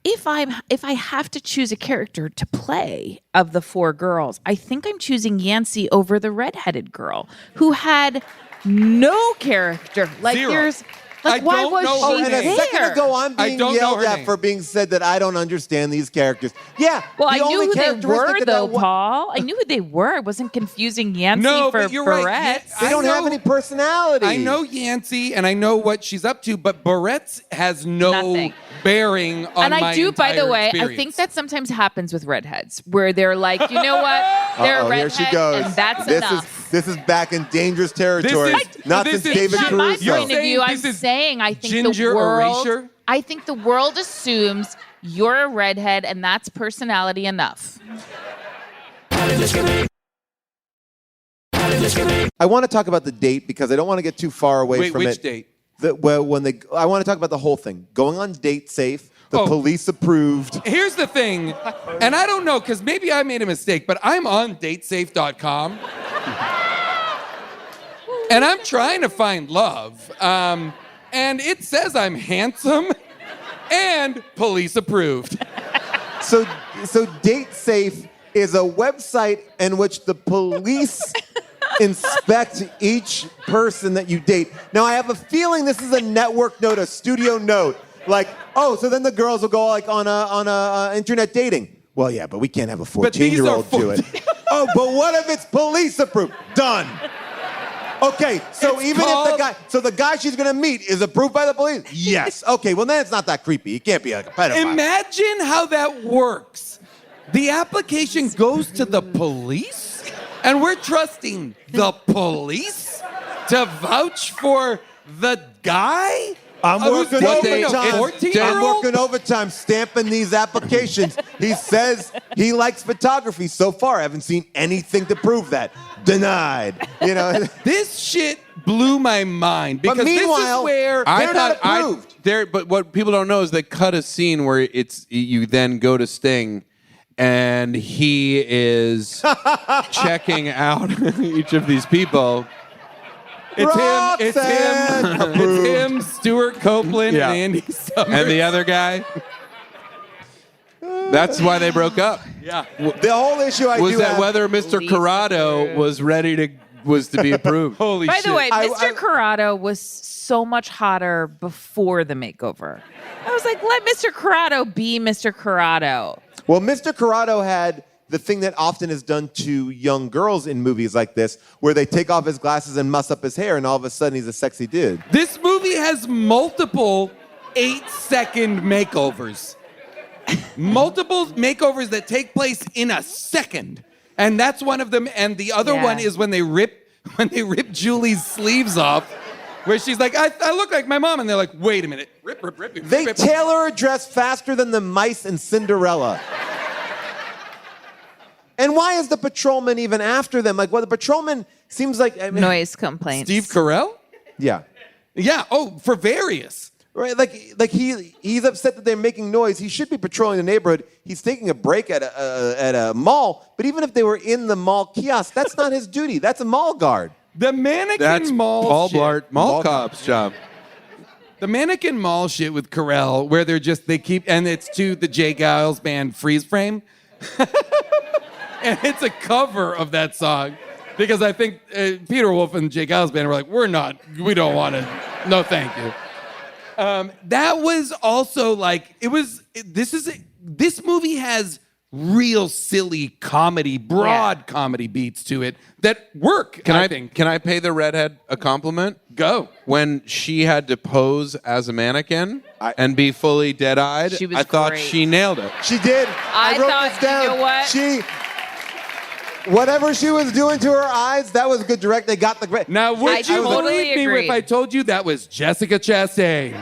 if I have to choose a character to play of the four girls, I think I'm choosing Yancey over the redheaded girl who had no character. Like Zero. there's. I Like, why don't was know she her And a name. second there? ago, I'm I being don't know yelled her at name. for being said that I don't understand these characters. Yeah. Well, the I knew only who they characteristic were, that though, Paul. I knew who they were. I wasn't confusing Yancey No, for but you're right. Barrett. They I don't have know- any personality. I know Yancey and I know what she's up to, but Barrett's has no Nothing. bearing on And I my do, by the entire way, I experience. think that sometimes happens with redheads, where they're like, you know what, they're a Uh-oh, redhead, here she goes. and that's this enough. This is back in dangerous territory. Not this since is- David From my Caruso. point of view, I'm This is saying I think ginger the world. erasure? I think the world assumes you're a redhead, and that's personality enough. I want to talk about the date because I don't want to get too far away Wait, from it. which date? I want to talk about the whole thing. Going on date safe. The Oh. police approved. Here's the thing, and I don't know, because maybe I made a mistake, but I'm on datesafe.com. And I'm trying to find love. And it says I'm handsome and police approved. So Date Safe is a website in which the police inspect each person that you date. Now, I have a feeling this is a network note, a studio note. Like, oh, so then the girls will go like on a internet dating. Well, yeah, but we can't have a But these are 14-year-old do it. Oh, but what if it's police approved? Done. Okay, so It's even called- if the guy she's gonna meet is approved by the police? Yes. Okay, well then it's not that creepy. He can't be like a pedophile. Imagine how that works. The application goes to the police, and we're trusting the police to vouch for the guy? I'm who's working dating a overtime. 14-year-old? I'm working overtime stamping these applications. He says he likes photography. So far, I haven't seen anything to prove that. Denied. You know. This shit blew my mind because But this meanwhile, is where They're not approved. But what people don't know is they cut a scene where you then go to Sting, and he is checking out each of these people. it's Roxanne! him, it's him, Stuart Copeland, Yeah. and Andy Summers. And the other guy. That's why they broke up. Yeah. The whole issue I Was do that have, whether Mr. Police Corrado approved. was to be approved? Holy By shit. the way, I- Mr. Corrado was so much hotter before the makeover. I was like, let Mr. Corrado be Mr. Corrado. Well, Mr. Corrado had the thing that often is done to young girls in movies like this, where they take off his glasses and muss up his hair, and all of a sudden he's a sexy dude. This movie has multiple 8-second makeovers. Multiple makeovers that take place in a second. And that's one of them. And the other Yeah. one is when they rip Julie's sleeves off, where she's like, I look like my mom. And they're like, wait a minute. Rip. They rip. tailor a dress faster than the mice in Cinderella. And why is the patrolman even after them? Like, well, the patrolman seems like... I mean, Noise complaints. Steve Carell? Yeah. Yeah. Oh, for various. Right, like he's upset that they're making noise. He should be patrolling the neighborhood. He's taking a break at a mall. But even if they were in the mall kiosk, that's not his duty. That's a mall guard. The mannequin That's mall Paul shit. Blart, mall Mall cop's job. The mannequin mall shit with Carell, where they keep, and it's to the Jay Giles band Freeze Frame. And it's a cover of that song. Because I think Peter Wolf and Jay Giles band were like, we don't want to, no thank you. That was also like, this movie has real silly comedy, broad comedy beats to it that work, I think. Can I pay the redhead a compliment? Go. When she had to pose as a mannequin and be fully dead-eyed, She was I thought great. she nailed it. She did. I wrote thought, this down. you know what? Whatever she was doing to her eyes, that was good direct. They got the great. Now, would I you totally believe me agree. if I told you that was Jessica Chastain?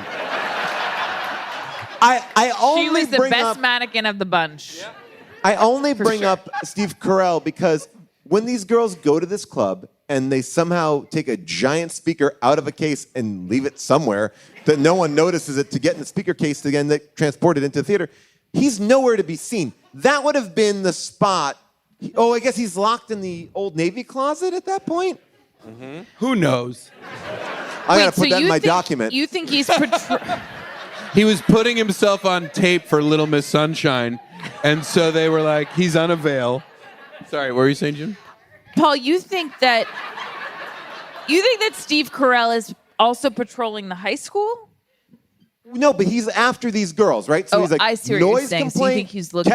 I only She was the bring best up mannequin of the bunch. I only bring up Steve Carell because when these girls go to this club and they somehow take a giant speaker out of a case and leave it somewhere that no one notices it to get in the speaker case to then transport it into the theater. He's nowhere to be seen. That would have been the spot. Oh, I guess he's locked in the Old Navy closet at that point? Mm-hmm. Who knows? I got to put that in my document. You think he's... He was putting himself on tape for Little Miss Sunshine, and so they were like, he's unavail. Sorry, what were you saying, Jim? Paul, you think that Steve Carell is also patrolling the high school? No, but he's after these girls, right? So he's like, I see what noise you're saying. complaint. So you think he's looking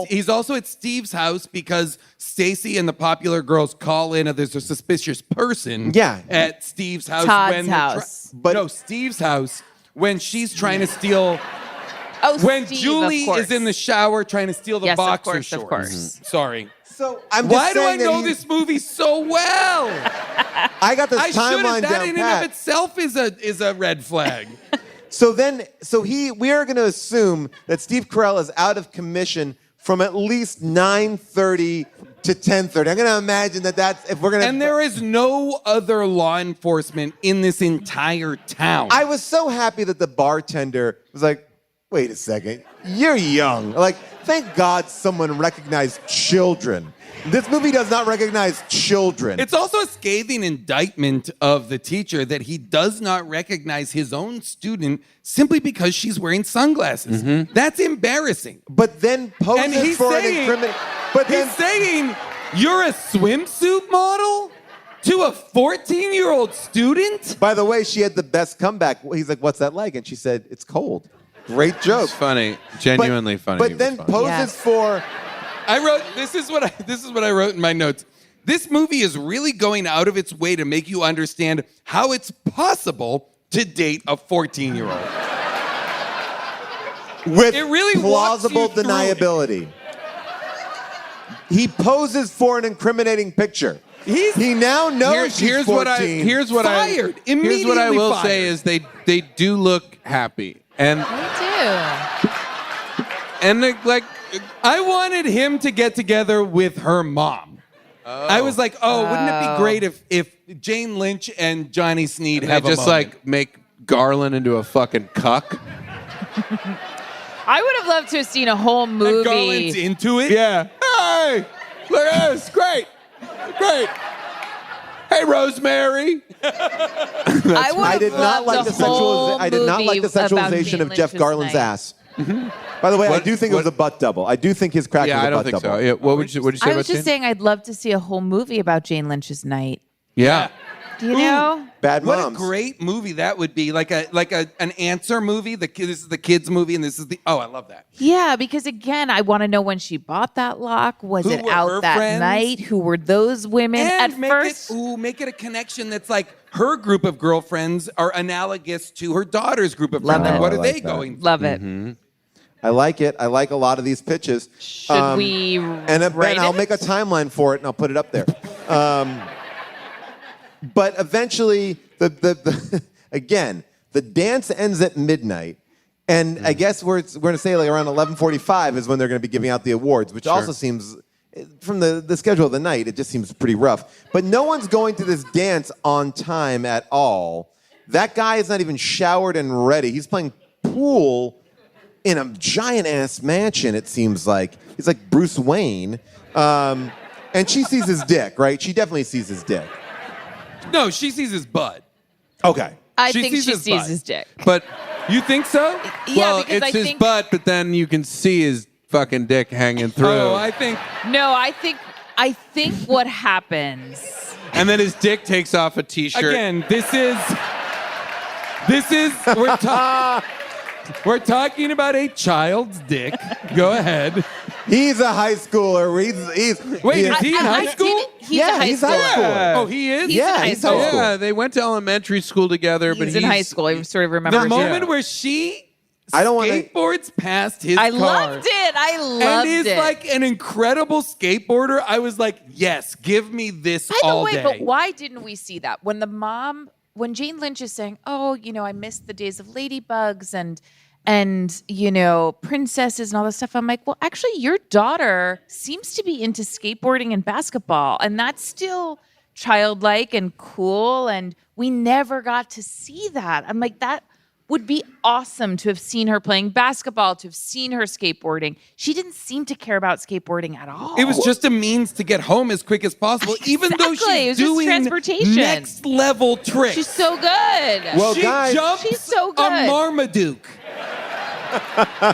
He's also at Steve's house because Stacy and the popular girls call in. There's a suspicious person. At Steve's house. Todd's house. No, Steve's house when she's trying to steal. When Steve, Julie is in the shower trying to steal the boxer shorts. Of course. Sorry. So I'm Why do I know this movie so well? I got this timeline down pat. That in and of itself is a red flag. We are going to assume that Steve Carell is out of commission from at least 9:30 to 10:30. I'm going to imagine that's if we're going to. And there is no other law enforcement in this entire town. I was so happy that the bartender was like, "Wait a second, you're young." Like, thank God someone recognized children. This movie does not recognize children. It's also a scathing indictment of the teacher that he does not recognize his own student simply because she's wearing sunglasses. Mm-hmm. That's embarrassing. But then poses for an incriminating... He's saying, you're a swimsuit model to a 14-year-old student? By the way, she had the best comeback. He's like, what's that like? And she said, it's cold. Great joke. It's funny. Genuinely funny. But then poses for... This is what I wrote in my notes. This movie is really going out of its way to make you understand how it's possible to date a 14-year-old. With it really plausible deniability. He poses for an incriminating picture. He now knows she's 14. Here's what I will say is they do look happy. And they do. And I wanted him to get together with her mom. Oh. I was like, wouldn't it be great if Jane Lynch and Johnny Sneed have just like make Garland into a fucking cuck? I would have loved to have seen a whole movie. And Garland's into it? Yeah. Hey, look at this. Great. Hey, Rosemary. I did not like the sexualization of Jeff Garland's ass. Mm-hmm. By the way, I do think it was a butt double. I do think his crack was a butt double. I don't think so. Yeah, what would you say about I was just saying I'd love to see a whole movie about Jane Lynch's night. Yeah. Do you know? Bad Moms. What a great movie that would be. Like an Answer movie. This is the kids movie and this is I love that. Yeah, because again, I want to know when she bought that lock. Was it out that friends? night? Who were those women and at first? Make it a connection that's like her group of girlfriends are analogous to her daughter's group of friends. Love it. What are they going through? Love it. Mm-hmm. I like it. I like a lot of these pitches. Should we write I'll it? make a timeline for it and I'll put it up there. But eventually, again, the dance ends at midnight. And I guess we're going to say like around 11:45 is when they're going to be giving out the awards, which also seems, from the schedule of the night, it just seems pretty rough. But no one's going to this dance on time at all. That guy is not even showered and ready. He's playing pool in a giant-ass mansion, it seems like. He's like Bruce Wayne. And she sees his dick, right? She definitely sees his dick. No, she sees his butt. Okay. I think she sees his dick. But you think so? Yeah, well, because it's his butt, but then you can see his fucking dick hanging through. Oh, I think what happens. And then his dick takes off a t-shirt. Again, we're talking about a child's dick. Go ahead. He's a high schooler. Wait, is he in high school? He's a high schooler. Oh, he is? He's in high school. Yeah, they went to elementary school together, but he's in high school. I sort of remember the moment where she skateboards past his I car. Loved it. I loved it. And is like an incredible skateboarder. I was like, yes, give me this all day. But why didn't we see that? When Jane Lynch is saying, oh, I missed the days of ladybugs and princesses and all this stuff. I'm like, well, actually, your daughter seems to be into skateboarding and basketball, and that's still childlike and cool, and we never got to see that. I'm like, that would be awesome to have seen her playing basketball, to have seen her skateboarding. She didn't seem to care about skateboarding at all. It was just a means to get home as quick as possible, even though she's doing next level tricks. She's so good. Well, She guys, jumps She's so good. a Marmaduke.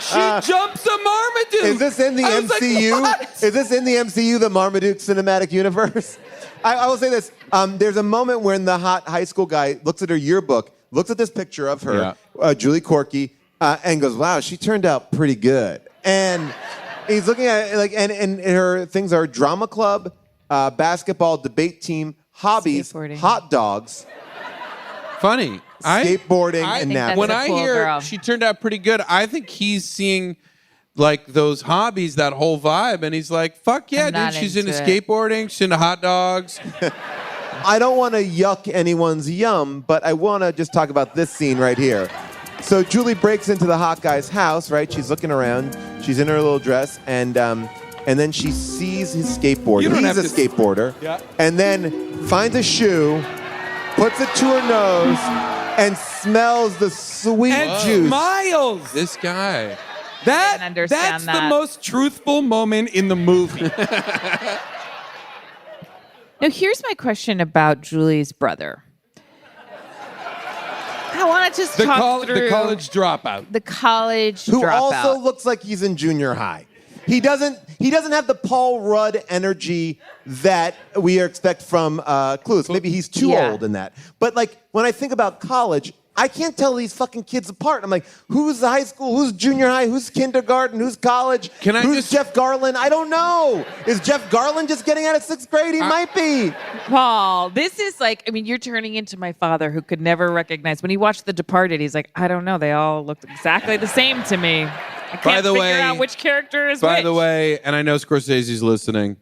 She jumps a Marmaduke. is this in the I was like, MCU? what? Is this in the MCU, the Marmaduke cinematic universe? I will say this. There's a moment when the hot high school guy looks at her yearbook, looks at this picture of her, Julie Corky, and goes, wow, she turned out pretty good. And he's looking at it, like, and her things are drama club, basketball, debate team, hobbies, hot dogs, Funny. skateboarding, and think napping. that's When a I cool hear girl. she turned out pretty good, I think he's seeing like those hobbies, that whole vibe, and he's like, fuck yeah, I'm not dude. She's into into it. skateboarding, she's into hot dogs. I don't want to yuck anyone's yum, but I want to just talk about this scene right here. So Julie breaks into the hot guy's house, right? She's looking around. She's in her little dress, and then she sees his skateboard. You don't He's have a to- skateboarder. Yeah. And then finds a shoe, puts it to her nose, and smells the sweet and juice. smiles. This guy. didn't understand That's the that. most truthful moment in the movie. Now, here's my question about Julie's brother. I want to just talk through the college dropout. the college Who dropout. also looks like he's in junior high. He doesn't have the Paul Rudd energy that we expect from Clueless. Maybe he's too Yeah. old in that. But like when I think about college, I can't tell these fucking kids apart. I'm like, who's high school? Who's junior high? Who's kindergarten? Who's college? Who's Jeff Garland? I don't know. Is Jeff Garland just getting out of 6th grade? He might be. Paul, this is like, I mean, you're turning into my father who could never recognize. When he watched The Departed, he's like, I don't know. They all looked exactly the same to me. I can't the figure way- out which character is By which. the way, and I know Scorsese's listening,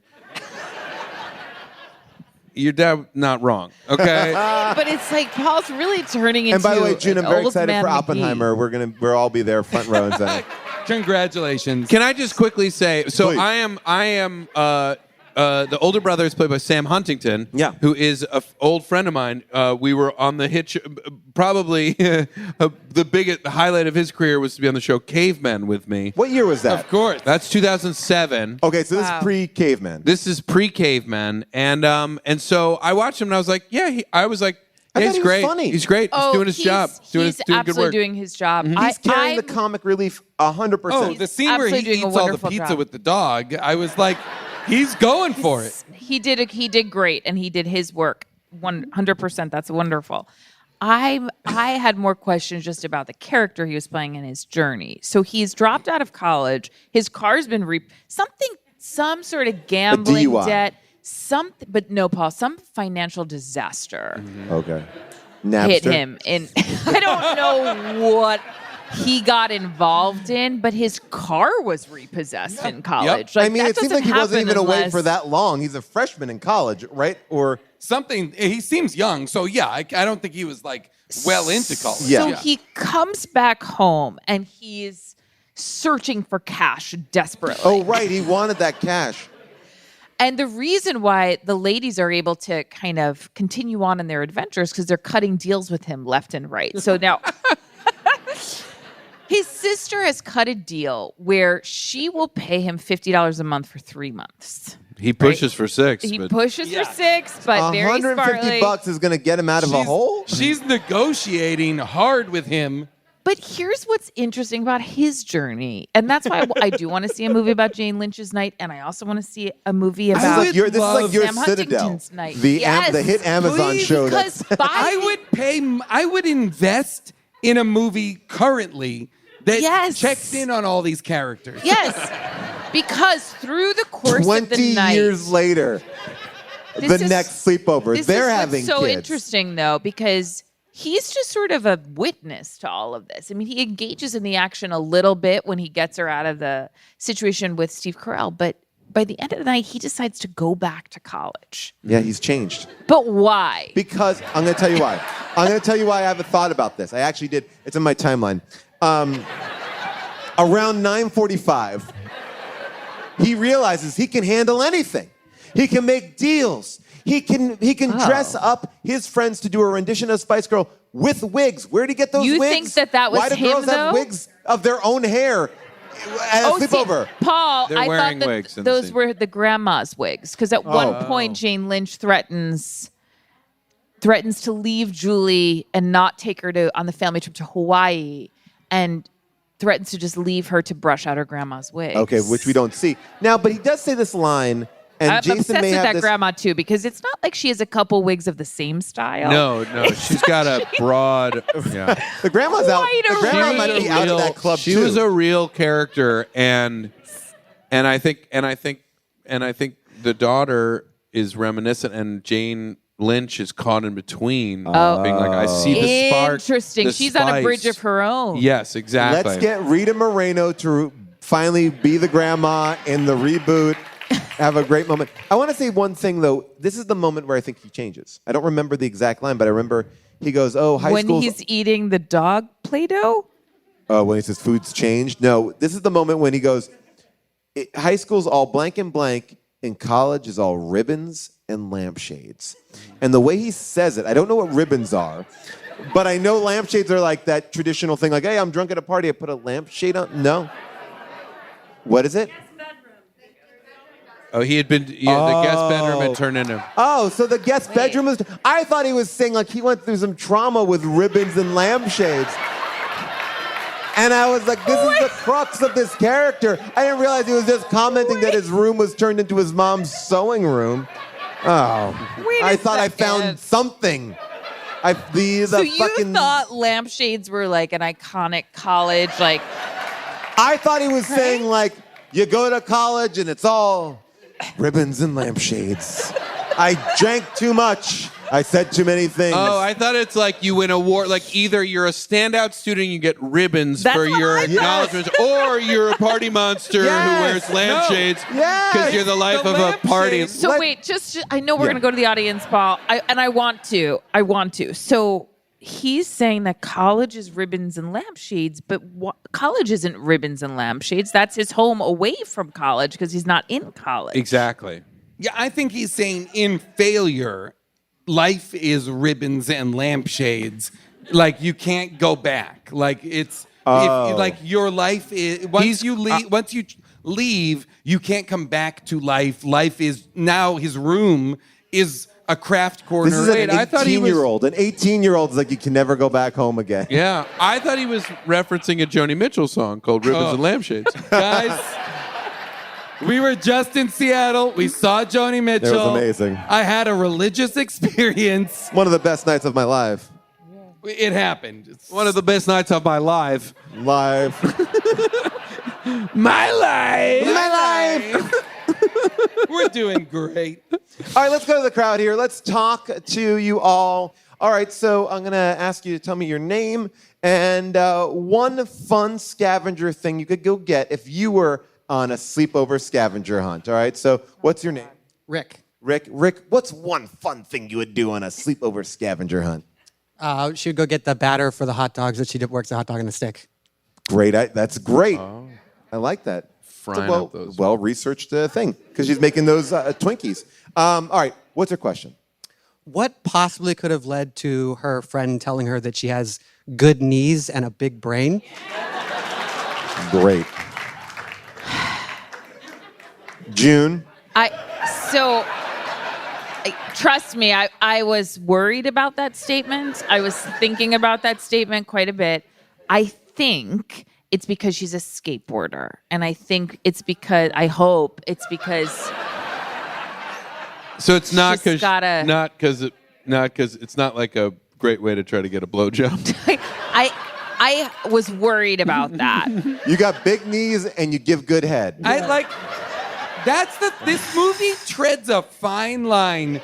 your dad not wrong, okay? But it's like Paul's really turning into And by the way, June, I'm an very old excited man for McGee. Oppenheimer. We'll all be there front row and center. Congratulations. Can I just quickly say, so Please. I am the older brother is played by Sam Huntington, Yeah. who is an old friend of mine. We were on the hit show, probably the biggest highlight of his career was to be on the show Cavemen with me. What year was that? Of course. That's 2007. Okay, so this Wow. is pre-Caveman. This is pre-Cavemen, and so I watched him and I was like, yeah, I he's thought he was great. funny. He's great. He's doing his job. Doing He's good absolutely work. doing his job. He's carrying the I'm- comic relief 100%. Oh, the scene where he absolutely doing a eats all the wonderful pizza job. with the dog. I was like, he's going for it. He did great, and he did his work 100%. That's wonderful. I had more questions just about the character he was playing in his journey. So he's dropped out of college. His car's been some sort of gambling DUI. debt, but no, Paul, some financial disaster Okay. hit Napster. him, and I don't know what he got involved in, but his car was repossessed in college. I mean, that it seems doesn't like he wasn't happen even away unless- for that long. He's a freshman in college, right? Or He seems young, so yeah, I don't think he was like well into college. Yeah. So he comes back home and he's searching for cash desperately. oh, right, he wanted that cash. And the reason why the ladies are able to kind of continue on in their adventures because they're cutting deals with him left and right. So now his sister has cut a deal where she will pay him $50 a month for 3 months. He pushes for 6. He but pushes for 6, but very 150 smartly. bucks is going to get him out of a hole? She's negotiating hard with him. But here's what's interesting about his journey. And that's why I do want to see a movie about Jane Lynch's Night. And I also want to see a movie This is about like your, this is like your Sam Citadel, Huntington's Night. the Yes, hit Amazon please, show. That's, because I would invest in a movie currently that Yes. checks in on all these characters. Yes, because through the course of 20 the night, years later, This the is- next sleepover, this they're is having what's so kids. interesting though, because he's just sort of a witness to all of this. I mean, he engages in the action a little bit when he gets her out of the situation with Steve Carell, but by the end of the night, he decides to go back to college. Yeah, he's changed. But why? Because I'm going to tell you why. I'm going to tell you why I have a thought about this. I actually did. It's in my timeline. Around 9:45, he realizes he can handle anything. He can make deals. He can dress up his friends to do a rendition of Spice Girl with wigs. Where'd he get those You wigs? think that was Why do him, girls have though? wigs of their own hair at a sleepover? Paul, They're I wearing thought wigs that in the those scene. were the grandma's wigs. Because at one point, Jane Lynch threatens to leave Julie and not take her on the family trip to Hawaii, and threatens to just leave her to brush out her grandma's wigs. Okay, which we don't see. Now, but he does say this line, and I'm Jason obsessed may with have that this. grandma too, because it's not like she has a couple wigs of the same style. No, she's got a broad. Yeah, The grandma's out. Quite a The grandma range. might be out of that club she too. was a real character, and I think the daughter is reminiscent, and Jane Lynch is caught in between, being like, I see the spark. Interesting. the She's on a spice. bridge of her own. Yes, exactly. Let's get Rita Moreno to finally be the grandma in the reboot. Have a great moment. I want to say one thing, though. This is the moment where I think he changes. I don't remember the exact line, but I remember he goes, high When school's... he's eating the dog Play-Doh? When he says food's changed? No, this is the moment when he goes, high school's all blank and blank, and college is all ribbons and lampshades. And the way he says it, I don't know what ribbons are, but I know lampshades are like that traditional thing, like, hey, I'm drunk at a party, I put a lampshade on. No. What is it? Oh, he had been. The guest bedroom had turned into. Oh, so the guest bedroom is... I thought he was saying like he went through some trauma with ribbons and lampshades. And I was like, this is the crux of this character. I didn't realize he was just commenting that his room was turned into his mom's sewing room. Oh. I thought I found something. So you thought lampshades were like an iconic college, like... I thought he was saying like, you go to college and it's all ribbons and lampshades. I drank too much. I said too many things. Oh, I thought it's like you win award. Like either you're a standout student, you get ribbons That's for what your I thought. acknowledgments, or you're a party monster who wears lampshades because you're the life of a party. So wait, I know we're going to go to the audience, Paul, I want to. So he's saying that college is ribbons and lampshades, but college isn't ribbons and lampshades. That's his home away from college because he's not in college. Exactly. Yeah, I think he's saying in failure, life is ribbons and lampshades. Like you can't go back. Like it's like your life is once you leave, you can't come back to life. Life is now his room is a craft corner. This is an 18-year-old. An 18-year-old is like, you can never go back home again. Yeah, I thought he was referencing a Joni Mitchell song called Ribbons and Lampshades. Guys, we were just in Seattle. We saw Joni Mitchell. It was amazing. I had a religious experience. One of the best nights of my life. It happened. It's One of the best nights of my life. My life. my life. We're doing great. All right, let's go to the crowd here. Let's talk to you all. All right, so I'm going to ask you to tell me your name and one fun scavenger thing you could go get if you were on a sleepover scavenger hunt. All right, so what's your name? Rick. Rick, what's one fun thing you would do on a sleepover scavenger hunt? She would go get the batter for the hot dogs that she works the hot dog on the stick. Great, that's great. I like that. Frying It's up those. a well-researched thing because she's making those Twinkies. All right, what's her question? What possibly could have led to her friend telling her that she has good knees and a big brain? Great. June? Trust me, I was worried about that statement. I was thinking about that statement quite a bit. I think it's because she's a skateboarder. And I think I hope it's because... So it's not She's because it's not like a great way to try to get a blowjob. I was worried about that. You got big knees and you give good head. This movie treads a fine line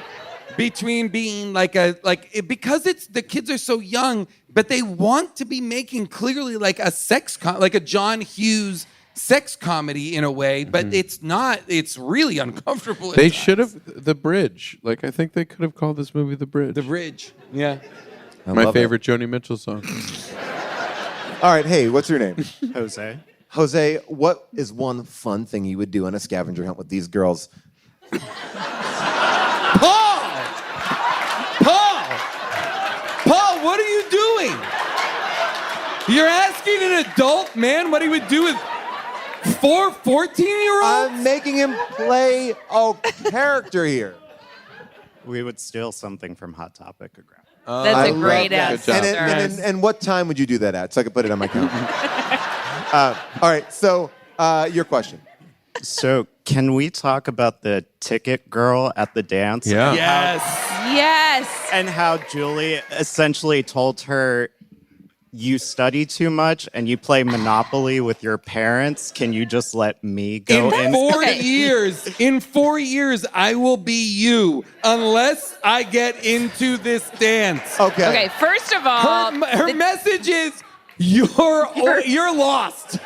between being because the kids are so young, but they want to be making clearly like a like a John Hughes sex comedy in a way, but it's not. It's really uncomfortable. They should have The Bridge. Like I think they could have called this movie The Bridge. The Bridge. Yeah. My favorite Joni Mitchell song. All right, hey, what's your name? Jose. Jose, what is one fun thing you would do on a scavenger hunt with these girls? Paul, what are you doing? You're asking an adult man what he would do with 4 14-year-olds? I'm making him play a character here. We would steal something from Hot Topic or grab. That's a great that. answer. And what time would you do that at? So I could put it on my calendar. All right, so your question. So, can we talk about the ticket girl at the dance? Yeah. Yes. And how Julie essentially told her, you study too much and you play Monopoly with your parents. Can you just let me go In 4 years, I will be you unless I get into this dance. Okay. First of all, Her message is, you're lost.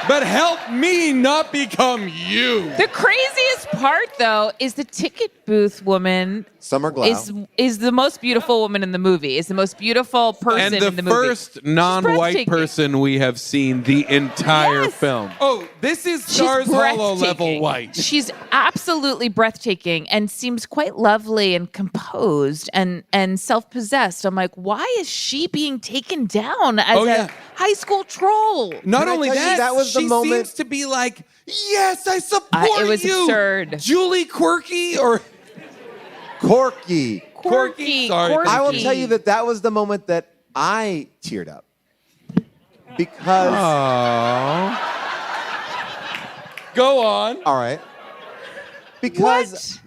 But help me not become you. the craziest part, though, is the ticket booth woman Summer Glau. is the most beautiful woman in the movie. Is the most beautiful person And the in the movie. first non-white breathtaking. person we have seen the entire Yes. film. Oh, this is She's Stars Hollow level breathtaking. white. She's absolutely breathtaking and seems quite lovely and composed and self-possessed. I'm like, why is she being taken down as a high school troll? Not Can I only tell you, that, that was the she moment- seems to be like, yes, I support It was you. absurd. Julie Quirky or Corky. Quirky. Sorry. Quirky. I will tell you that was the moment that I teared up. Because, Go on. all right. Because What?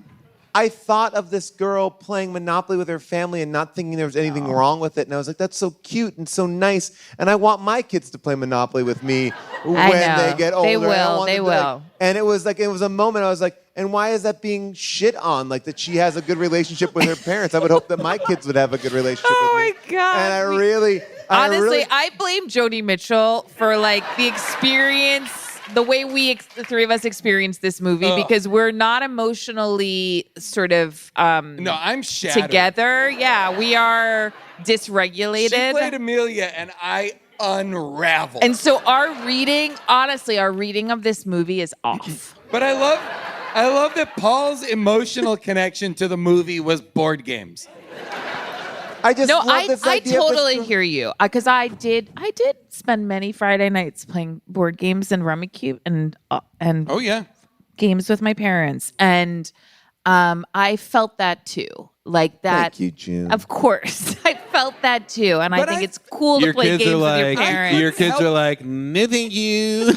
I thought of this girl playing Monopoly with her family and not thinking there was anything wrong with it. And I was like, that's so cute and so nice. And I want my kids to play Monopoly with me when know. they get older. They And I will. wanted They to, will. And it was a moment I was like, and why is that being shit on? Like that she has a good relationship with her parents. I would hope that my kids would have a good relationship with me. my God. And Honestly, I blame Joni Mitchell for like the experience, the way the three of us experienced this movie, because we're not emotionally sort of No, I'm shattered. together. Yeah, we are dysregulated. She played Amelia, and I unraveled. And so our reading of this movie is off. But I love that Paul's emotional connection to the movie was board games. I just love I this idea of this totally girl- hear you because I did spend many Friday nights playing board games and Rummy Cube and Oh yeah. games with my parents, and I felt that too. Like that. Thank you, June. Of course, I felt that too, and But I think I- it's cool to Your play kids games are with your like, parents. your kids are like, no, thank you.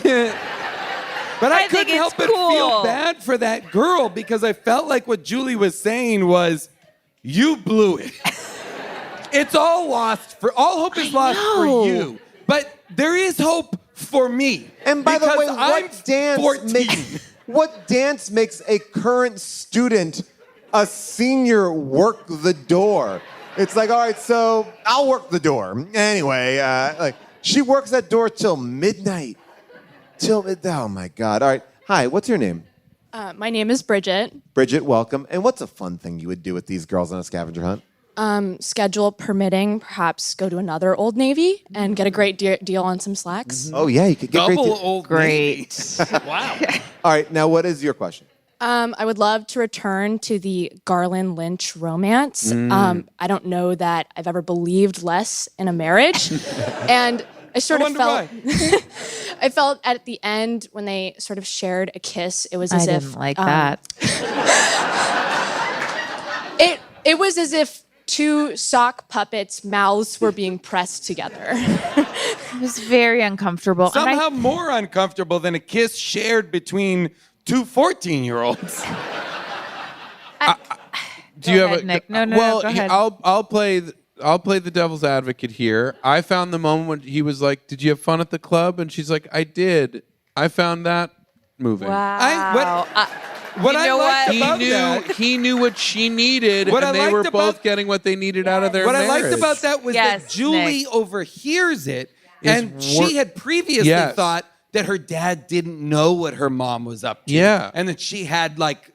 But I think couldn't it's help but cool. feel bad for that girl because I felt like what Julie was saying was, you blew it. It's all lost all hope is lost for know. you. But there is hope for me. And by the because way, I'm 14. what dance makes a current student a senior work the door? It's like, all right, so I'll work the door. Anyway, like she works that door till midnight. Oh my God. All right. Hi, what's your name? My name is Bridget. Bridget, welcome. And what's a fun thing you would do with these girls on a scavenger hunt? Schedule permitting, perhaps go to another Old Navy and get a great deal on some slacks. Oh yeah, you could get Double great. old Great. Navy. Wow. All right, now what is your question? I would love to return to the Garland Lynch romance. I don't know that I've ever believed less in a marriage, and I sort of wonder felt. why. I felt at the end when they sort of shared a kiss, it was I as didn't if like that. It was as if two sock puppets' mouths were being pressed together. It was very uncomfortable. And Somehow more uncomfortable than a kiss shared between two 14-year-olds. Do you Go have ahead, a Nick. No, well, go ahead. I'll play the devil's advocate here. I found the moment when he was like, "Did you have fun at the club?" And she's like, "I did." I found that moving. Wow. What You I know liked what? about that, He knew what she needed, What I and they liked were about- both getting what they needed out of their what I marriage. liked about that was Yes, that Julie Nick. overhears it, and wor- she had previously Yes. thought that her dad didn't know what her mom was up to. Yeah. And that she had like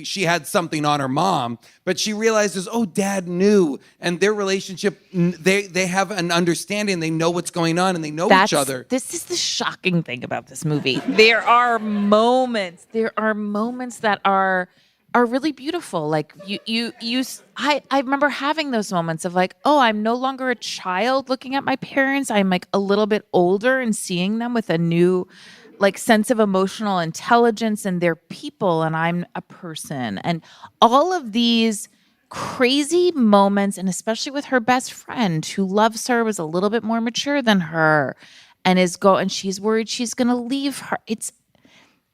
she had something on her mom, but she realizes, oh, dad knew. And their relationship, they have an understanding, they know what's going on, and they know each other. This is the shocking thing about this movie. There are moments that are are really beautiful. Like I remember having those moments of like, oh, I'm no longer a child looking at my parents. I'm like a little bit older and seeing them with a new like sense of emotional intelligence, and they're people and I'm a person. And all of these crazy moments, and especially with her best friend who loves her, was a little bit more mature than her, and she's worried she's gonna leave her.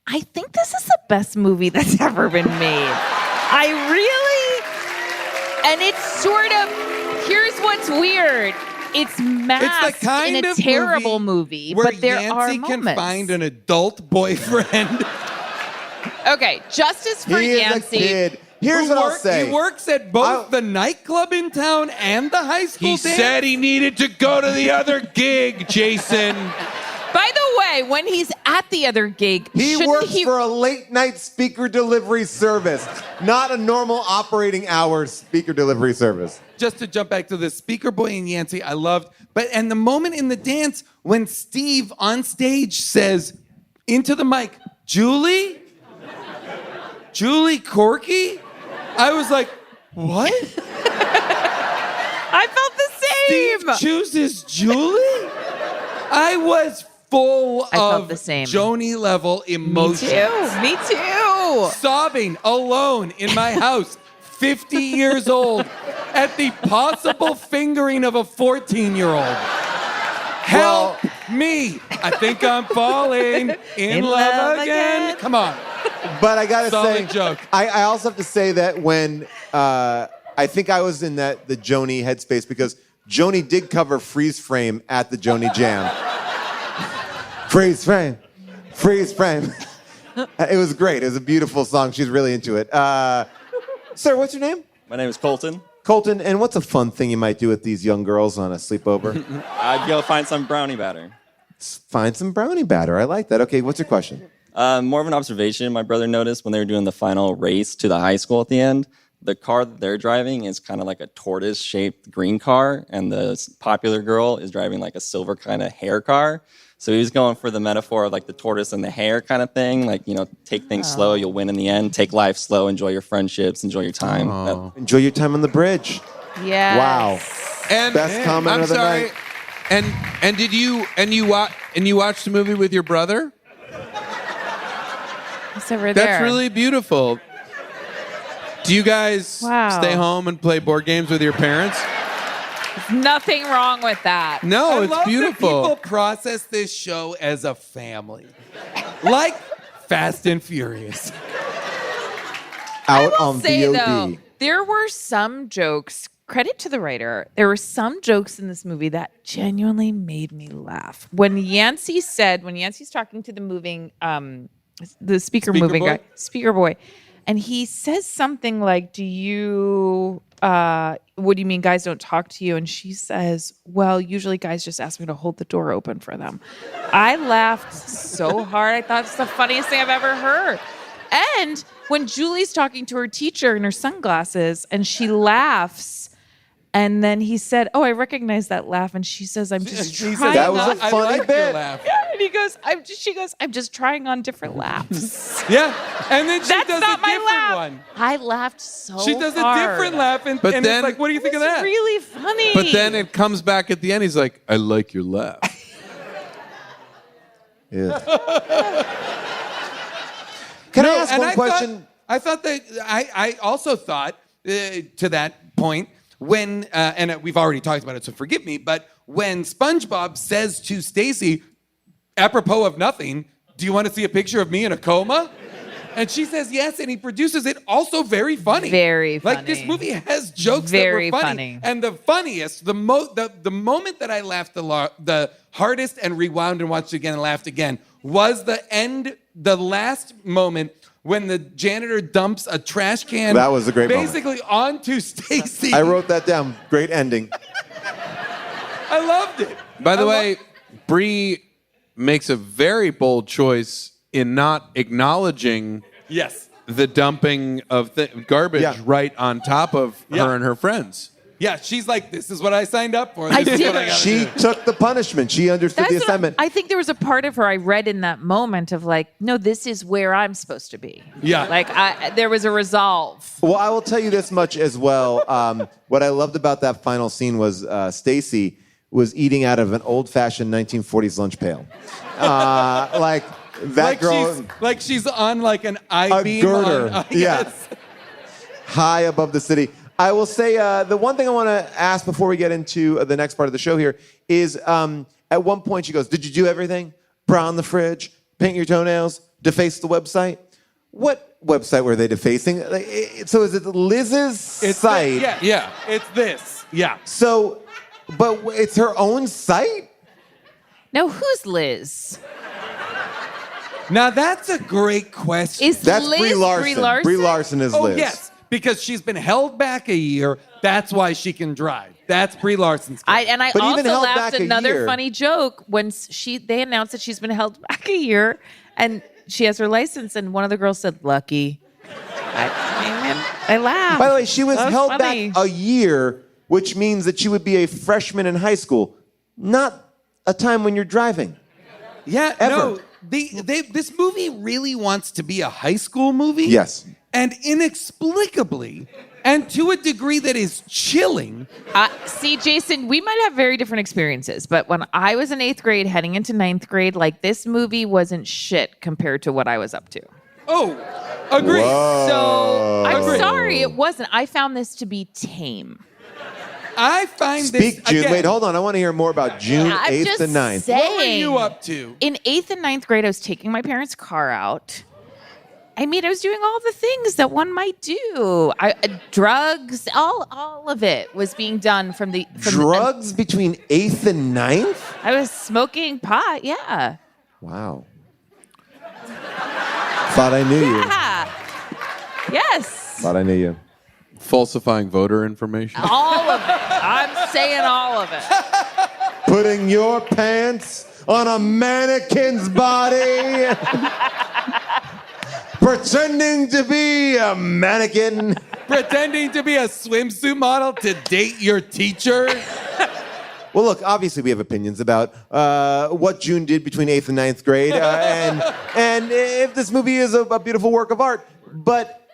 I think this is the best movie that's ever been made. And it's sort of, here's what's weird. It's masked It's the kind in a of terrible movie, where but there are Yancey moments. can find an adult boyfriend. Okay, justice for He is Yancey. a kid. Here's what I'll say. He works at both the nightclub in town and the high school He dance. said he needed to go to the other gig, Jason. By the way, when he's at the other gig, He shouldn't works he for a late night speaker delivery service, not a normal operating hours speaker delivery service. Just to jump back to the speaker boy and Yancey, I loved. And the moment in the dance when Steve on stage says into the mic, Julie Corky? I was like, what? I felt the same. Steve chooses Julie? I was full felt of the same. Joni level emotion. Me too. Sobbing alone in my house, 50 years old, at the possible fingering of a 14-year-old. Help me. I think I'm falling in love again. Come on. But I gotta Solid say, joke. I also have to say that when I think I was in the Joni headspace because Joni did cover Freeze Frame at the Joni Jam. Freeze Frame. It was great. It was a beautiful song. She's really into it. Sir, what's your name? My name is Colton. Colton, and what's a fun thing you might do with these young girls on a sleepover? I'd go find some brownie batter. Find some brownie batter. I like that. Okay, what's your question? More of an observation my brother noticed when they were doing the final race to the high school at the end. The car that they're driving is kind of like a tortoise-shaped green car, and the popular girl is driving like a silver kind of hare car. So he was going for the metaphor of like the tortoise and the hare kind of thing. Like, take things slow, you'll win in the end. Take life slow, enjoy your friendships, enjoy your time. Enjoy your time on the bridge. Yeah. Wow. And Best comment I'm of the sorry. night. And did you watched the movie with your brother? It's over there. That's really beautiful. Do you guys stay home and play board games with your parents? Nothing wrong with that. No, I it's love beautiful. That people process this show as a family. Like Fast and Furious. Out I will on say, VOD. though, there were some jokes, credit to the writer, there were some jokes in this movie that genuinely made me laugh. When Yancey's talking to the speaker moving boy? guy, speaker boy, and he says something like, what do you mean guys don't talk to you? And she says, well, usually guys just ask me to hold the door open for them. I laughed so hard. I thought it's the funniest thing I've ever heard. And when Julie's talking to her teacher in her sunglasses and she laughs, and then he said, oh, I recognize that laugh. And she says, I'm just She trying said, That was a I funny like your bit. laugh. and he goes, she goes, I'm just trying on different laughs. Yeah, and then she That's does not a my different laugh. one. I laughed so She does hard. a different laugh, and But and then- it's like, what do you think of that? It's really funny. But then it comes back at the end. He's like, I like your laugh. Yeah. Can I ask and one question? I thought that I also thought to that point when and we've already talked about it, so forgive me. But when SpongeBob says to Stacy, apropos of nothing, "Do you want to see a picture of me in a coma?" And she says yes, and he produces it. Also very funny. Very Like this funny. movie has jokes Very that were funny. And the funniest, the moment that I laughed the hardest and rewound and watched it again and laughed again was the last moment when the janitor dumps a trash can. That was a great moment. basically onto Stacy. I wrote that down. Great ending. I loved it. By the way, Bree makes a very bold choice in not acknowledging Yes. the dumping of garbage Yeah. right on top of Yeah. her and her friends. Yeah, she's like, this is what I signed up for. I This is did. what I gotta She do. took the punishment. She understood the That's what assignment. I think there was a part of her I read in that moment of like, no, this is where I'm supposed to be. Yeah. Like there was a resolve. Well, I will tell you this much as well. What I loved about that final scene was Stacy was eating out of an old-fashioned 1940s lunch pail. Like that girl, she's on like an I-beam. girder. Yes. high above the city. I will say the one thing I want to ask before we get into the next part of the show here is at one point she goes, "Did you do everything? Brown the fridge, paint your toenails, deface the website?" What website were they defacing? So is it Liz's site? Yeah, it's this. Yeah. So, but it's her own site? No, who's Liz? Now that's a great question. Is That's Liz Brie Larson. Brie Larson is Oh, Liz. yes. Because she's been held back a year. That's why she can drive. That's Brie Larson's. I But even also held laughed back a another year. funny joke when they announced that she's been held back a year and she has her license and one of the girls said, "Lucky." I laughed. By the way, she was That held funny. back a year, which means that she would be a freshman in high school, not a time when you're driving. Yeah, Ever. no. This movie really wants to be a high school movie. Yes. And inexplicably, and to a degree that is chilling. See, Jason, we might have very different experiences, but when I was in 8th grade heading into 9th grade, like this movie wasn't shit compared to what I was up to. Oh, agree. So I'm Agree. sorry, it wasn't. I found this to be tame. I find Speak, this June. again. Wait, hold on. I want to hear more about June I'm 8th just and 9th. What were saying, you up to? In 8th and 9th grade, I was taking my parents' car out. I mean, I was doing all the things that one might do. Drugs, all of it was being done from the Drugs between 8th and 9th? I was smoking pot, yeah. Wow. Thought I knew you. Yeah. Yes. Thought I knew you. Falsifying voter information. All of it. I'm saying all of it. Putting your pants on a mannequin's body. Pretending to be a mannequin. Pretending to be a swimsuit model to date your teacher. Well, look, obviously we have opinions about what June did between 8th and 9th grade, and if this movie is a beautiful work of art. But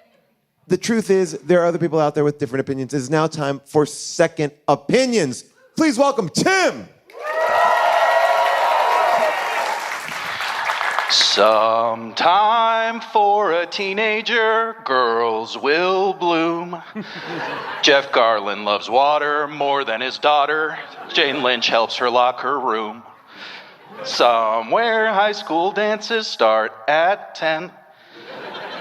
the truth is, there are other people out there with different opinions. It is now time for Second Opinions. Please welcome Tim. Sometime for a teenager, girls will bloom. Jeff Garlin loves water more than his daughter. Jane Lynch helps her lock her room. Somewhere high school dances start at 10.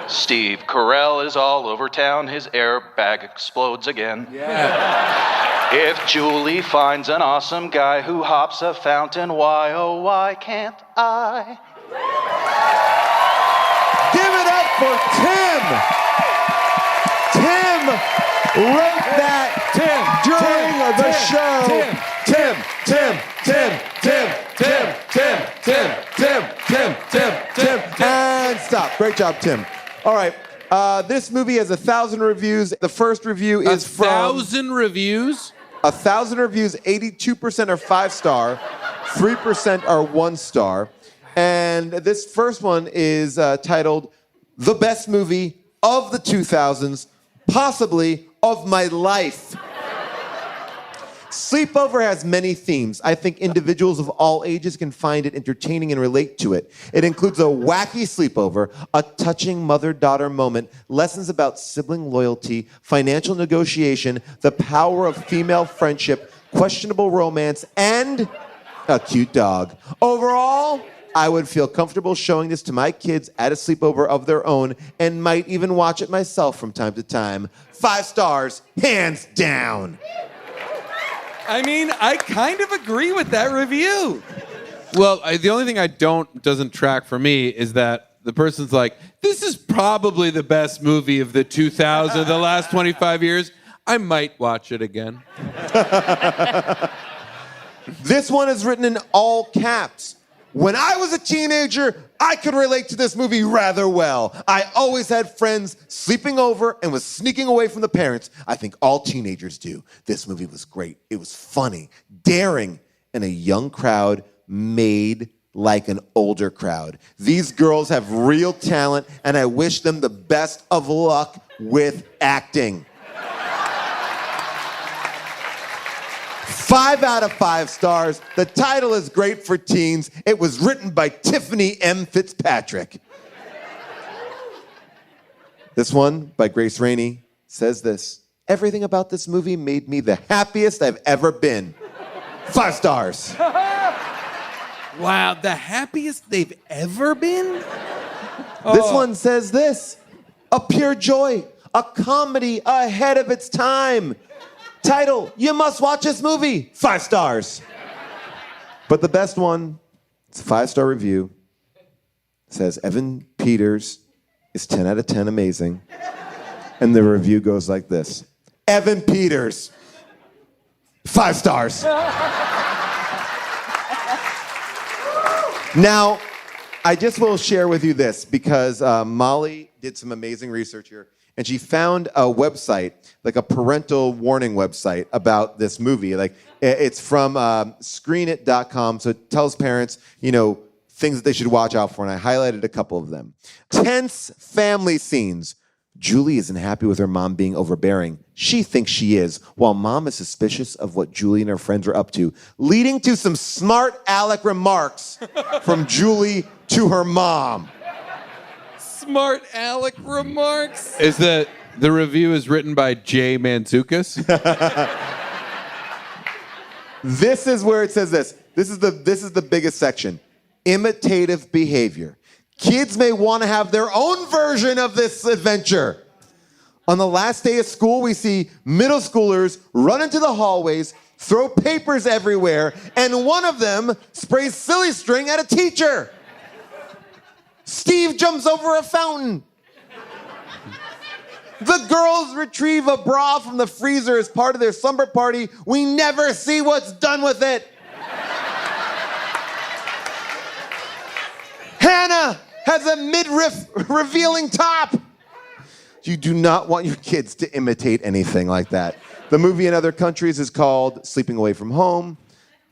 Steve Carell is all over town. His airbag explodes again. Yeah. If Julie finds an awesome guy who hops a fountain, why, oh, why can't I? Give it up for Tim. Tim wrote that during the show. Tim. And stop. Great job, Tim. All right. This movie has 1,000 reviews. The first review is from 1,000 reviews? 1,000 reviews. 82% are 5-star. 3% are 1-star. And this first one is titled "The Best Movie of the 2000s, Possibly of My Life." Sleepover has many themes. I think individuals of all ages can find it entertaining and relate to it. It includes a wacky sleepover, a touching mother-daughter moment, lessons about sibling loyalty, financial negotiation, the power of female friendship, questionable romance, and a cute dog. Overall, I would feel comfortable showing this to my kids at a sleepover of their own and might even watch it myself from time to time. 5 stars, hands down. I mean, I kind of agree with that review. Well, the only thing doesn't track for me is that the person's like, this is probably the best movie of the 2000s, the last 25 years. I might watch it again. This one is written in all caps. When I was a teenager, I could relate to this movie rather well. I always had friends sleeping over and was sneaking away from the parents. I think all teenagers do. This movie was great. It was funny, daring, and a young crowd made like an older crowd. These girls have real talent, and I wish them the best of luck with acting. 5 out of 5 stars. The title is great for teens. It was written by Tiffany M. Fitzpatrick. This one, by Grace Rainey, says this: everything about this movie made me the happiest I've ever been. 5 stars. Wow, the happiest they've ever been? This one says this: a pure joy, a comedy ahead of its time. Title, you must watch this movie. 5 stars. But the best one, it's a 5-star review. It says, Evan Peters is 10 out of 10 amazing. And the review goes like this: Evan Peters, 5 stars. Now, I just will share with you this because Molly did some amazing research here. And she found a website, like a parental warning website about this movie. Like, it's from screenit.com, so it tells parents, things that they should watch out for, and I highlighted a couple of them. Tense family scenes. Julie isn't happy with her mom being overbearing. She thinks she is, while mom is suspicious of what Julie and her friends are up to, leading to some smart aleck remarks from Julie to her mom. Smart aleck remarks. Is the review is written by Jay Mantzoukas? This is where it says this. This is the biggest section. Imitative behavior. Kids may want to have their own version of this adventure. On the last day of school, we see middle schoolers run into the hallways, throw papers everywhere, and one of them sprays silly string at a teacher. Steve jumps over a fountain. The girls retrieve a bra from the freezer as part of their slumber party. We never see what's done with it. Hannah has a midriff revealing top. You do not want your kids to imitate anything like that. The movie in other countries is called Sleeping Away from Home,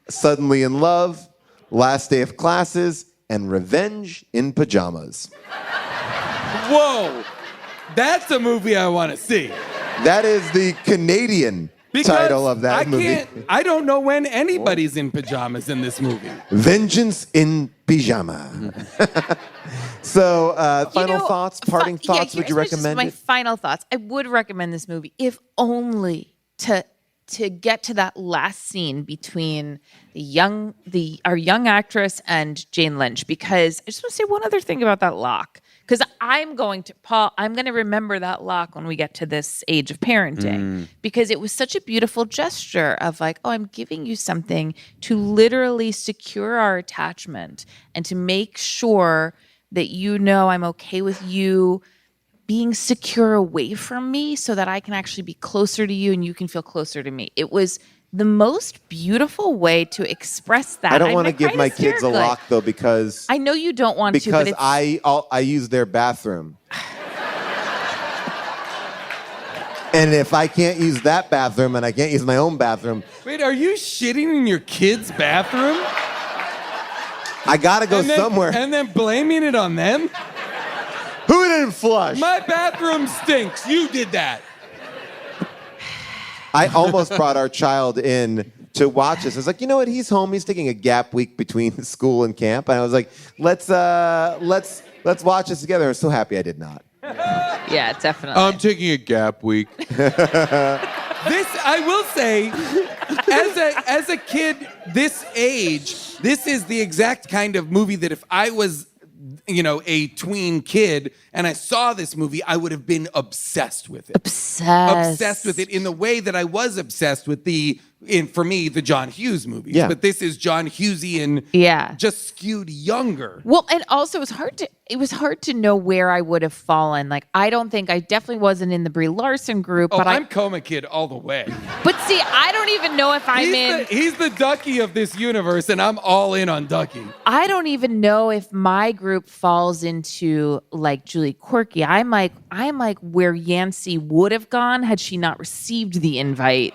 Suddenly in Love, Last Day of Classes, and Revenge in Pajamas. Whoa, that's a movie I want to see. That is the Canadian title of that movie. I don't know when anybody's in pajamas in this movie. Vengeance in Pyjama. So, final thoughts, parting thoughts, would you recommend my it? final thoughts. I would recommend this movie, if only to get to that last scene between our young actress and Jane Lynch, because I just want to say one other thing about that lock. Because I'm going to remember that lock when we get to this age of parenting, because it was such a beautiful gesture of like, oh, I'm giving you something to literally secure our attachment and to make sure that I'm okay with you being secure away from me so that I can actually be closer to you and you can feel closer to me. It was the most beautiful way to express that. I don't want to give my kids a lock, though, because... I know you don't want to, but because I use their bathroom. And if I can't use that bathroom and I can't use my own bathroom... Wait, are you shitting in your kid's bathroom? I gotta go somewhere. And then blaming it on them? Who didn't flush? My bathroom stinks. You did that. I almost brought our child in to watch this. I was like, you know what? He's home. He's taking a gap week between school and camp. And I was like, let's watch this together. I'm so happy I did not. Yeah, definitely. I'm taking a gap week. This, I will say, as a kid this age, this is the exact kind of movie that if I was, a tween kid and I saw this movie, I would have been obsessed with it. Obsessed with it in the way that I was obsessed with the for me, the John Hughes movies. Yeah. But this is John Hughesian, just skewed younger. Well, and also it was hard to know where I would have fallen. Like, I definitely wasn't in the Brie Larson group. Oh, but I'm Coma Kid all the way. But see, I don't even know if He's the Ducky of this universe, and I'm all in on Ducky. I don't even know if my group falls into like Julie Quirky. I'm like where Yancey would have gone had she not received the invite.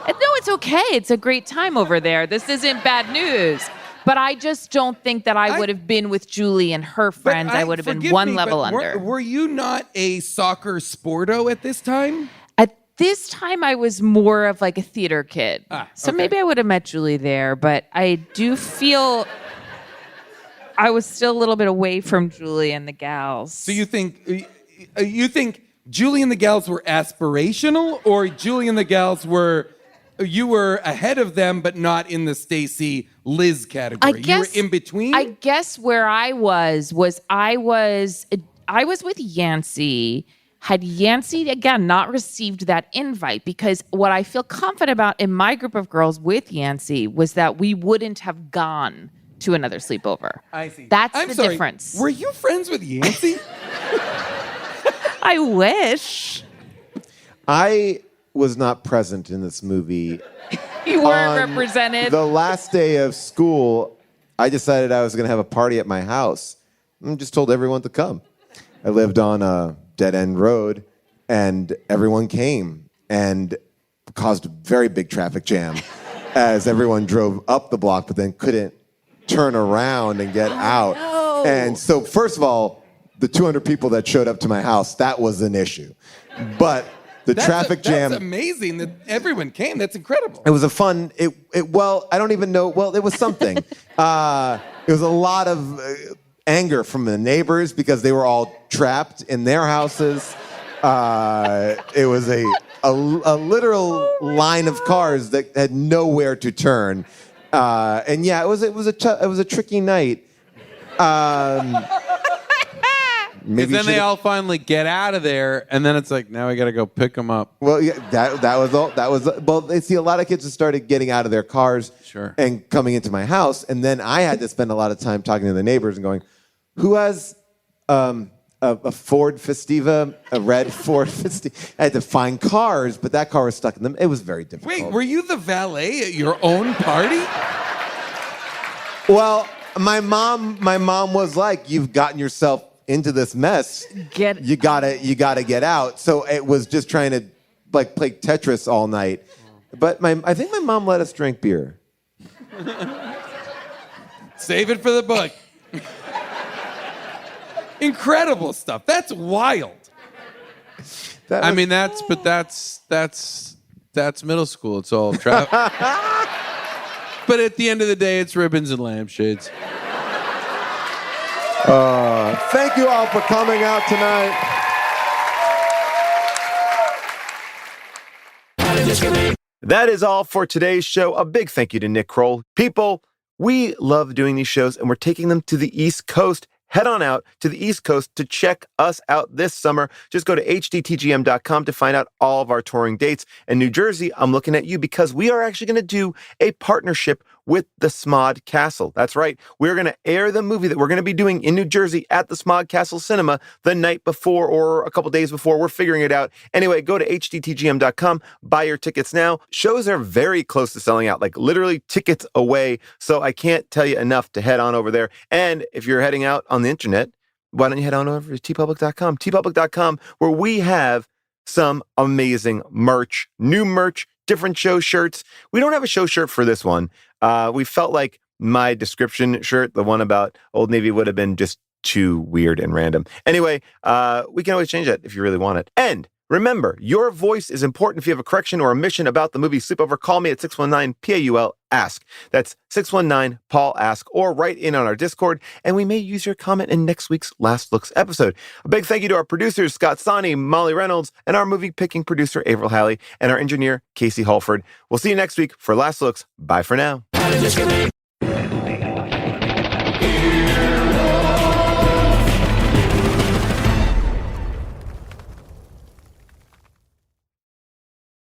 And no, it's okay. It's a great time over there. This isn't bad news. But I just don't think that I would have been with Julie and her friends. I would have been one level under. Were you not a soccer sporto at this time? At this time, I was more of like a theater kid. So maybe I would have met Julie there. But I do feel I was still a little bit away from Julie and the gals. So you think Julie and the gals were aspirational, or Julie and the gals you were ahead of them, but not in the Stacey Liz category? You were in between? I guess where I was I was with Yancey. Had Yancey, again, not received that invite, because what I feel confident about in my group of girls with Yancey was that we wouldn't have gone to another sleepover. I see. That's the difference. Were you friends with Yancey? I wish. I was not present in this movie. You weren't represented. The last day of school, I decided I was going to have a party at my house. I just told everyone to come. I lived on a dead-end road, and everyone came and caused a very big traffic jam as everyone drove up the block but then couldn't turn around and get out. No. And so, first of all, the 200 people that showed up to my house, that was an issue. But the traffic jam. That's amazing that everyone came. That's incredible. It was a fun. Well, I don't even know. Well, it was something. It was a lot of anger from the neighbors because they were all trapped in their houses. It was a literal line of cars that had nowhere to turn. And yeah, it was a tricky night. Because then they all finally get out of there, and then it's like, now we got to go pick them up. Well, yeah, that was all. Well, they see a lot of kids that started getting out of their cars and coming into my house, and then I had to spend a lot of time talking to the neighbors and going, "Who has a Ford Festiva, a red Ford Festiva?" I had to find cars, but that car was stuck in them. It was very difficult. Wait, were you the valet at your own party? Well, my mom was like, "You've gotten yourself into this mess. You gotta get out." So it was just trying to like play Tetris all night. But I think my mom let us drink beer. Save it for the book. Incredible stuff. That's wild. That's middle school. It's all trap. But at the end of the day, it's ribbons and lampshades. Thank you all for coming out tonight. That is all for today's show. A big thank you to Nick Kroll. People, we love doing these shows, and we're taking them to the East Coast. Head on out to the East Coast to check us out this summer. Just go to HDTGM.com to find out all of our touring dates. And New Jersey, I'm looking at you because we are actually going to do a partnership with the Smod Castle. That's right. We're going to air the movie that we're going to be doing in New Jersey at the Smod Castle Cinema the night before or a couple days before. We're figuring it out. Anyway, go to HDTGM.com, buy your tickets now. Shows are very close to selling out, like literally tickets away. So I can't tell you enough to head on over there. And if you're heading out on the internet, why don't you head on over to tpublic.com, tpublic.com, where we have some amazing merch, new merch, different show shirts. We don't have a show shirt for this one. We felt like my description shirt, the one about Old Navy, would have been just too weird and random. Anyway, we can always change that if you really want it. And remember, your voice is important. If you have a correction or a mission about the movie Sleepover, call me at 619-PAUL-ASK. That's 619-PAUL-ASK, or write in on our Discord, and we may use your comment in next week's Last Looks episode. A big thank you to our producers, Scott Sani, Molly Reynolds, and our movie-picking producer, Avril Halley, and our engineer, Casey Halford. We'll see you next week for Last Looks. Bye for now.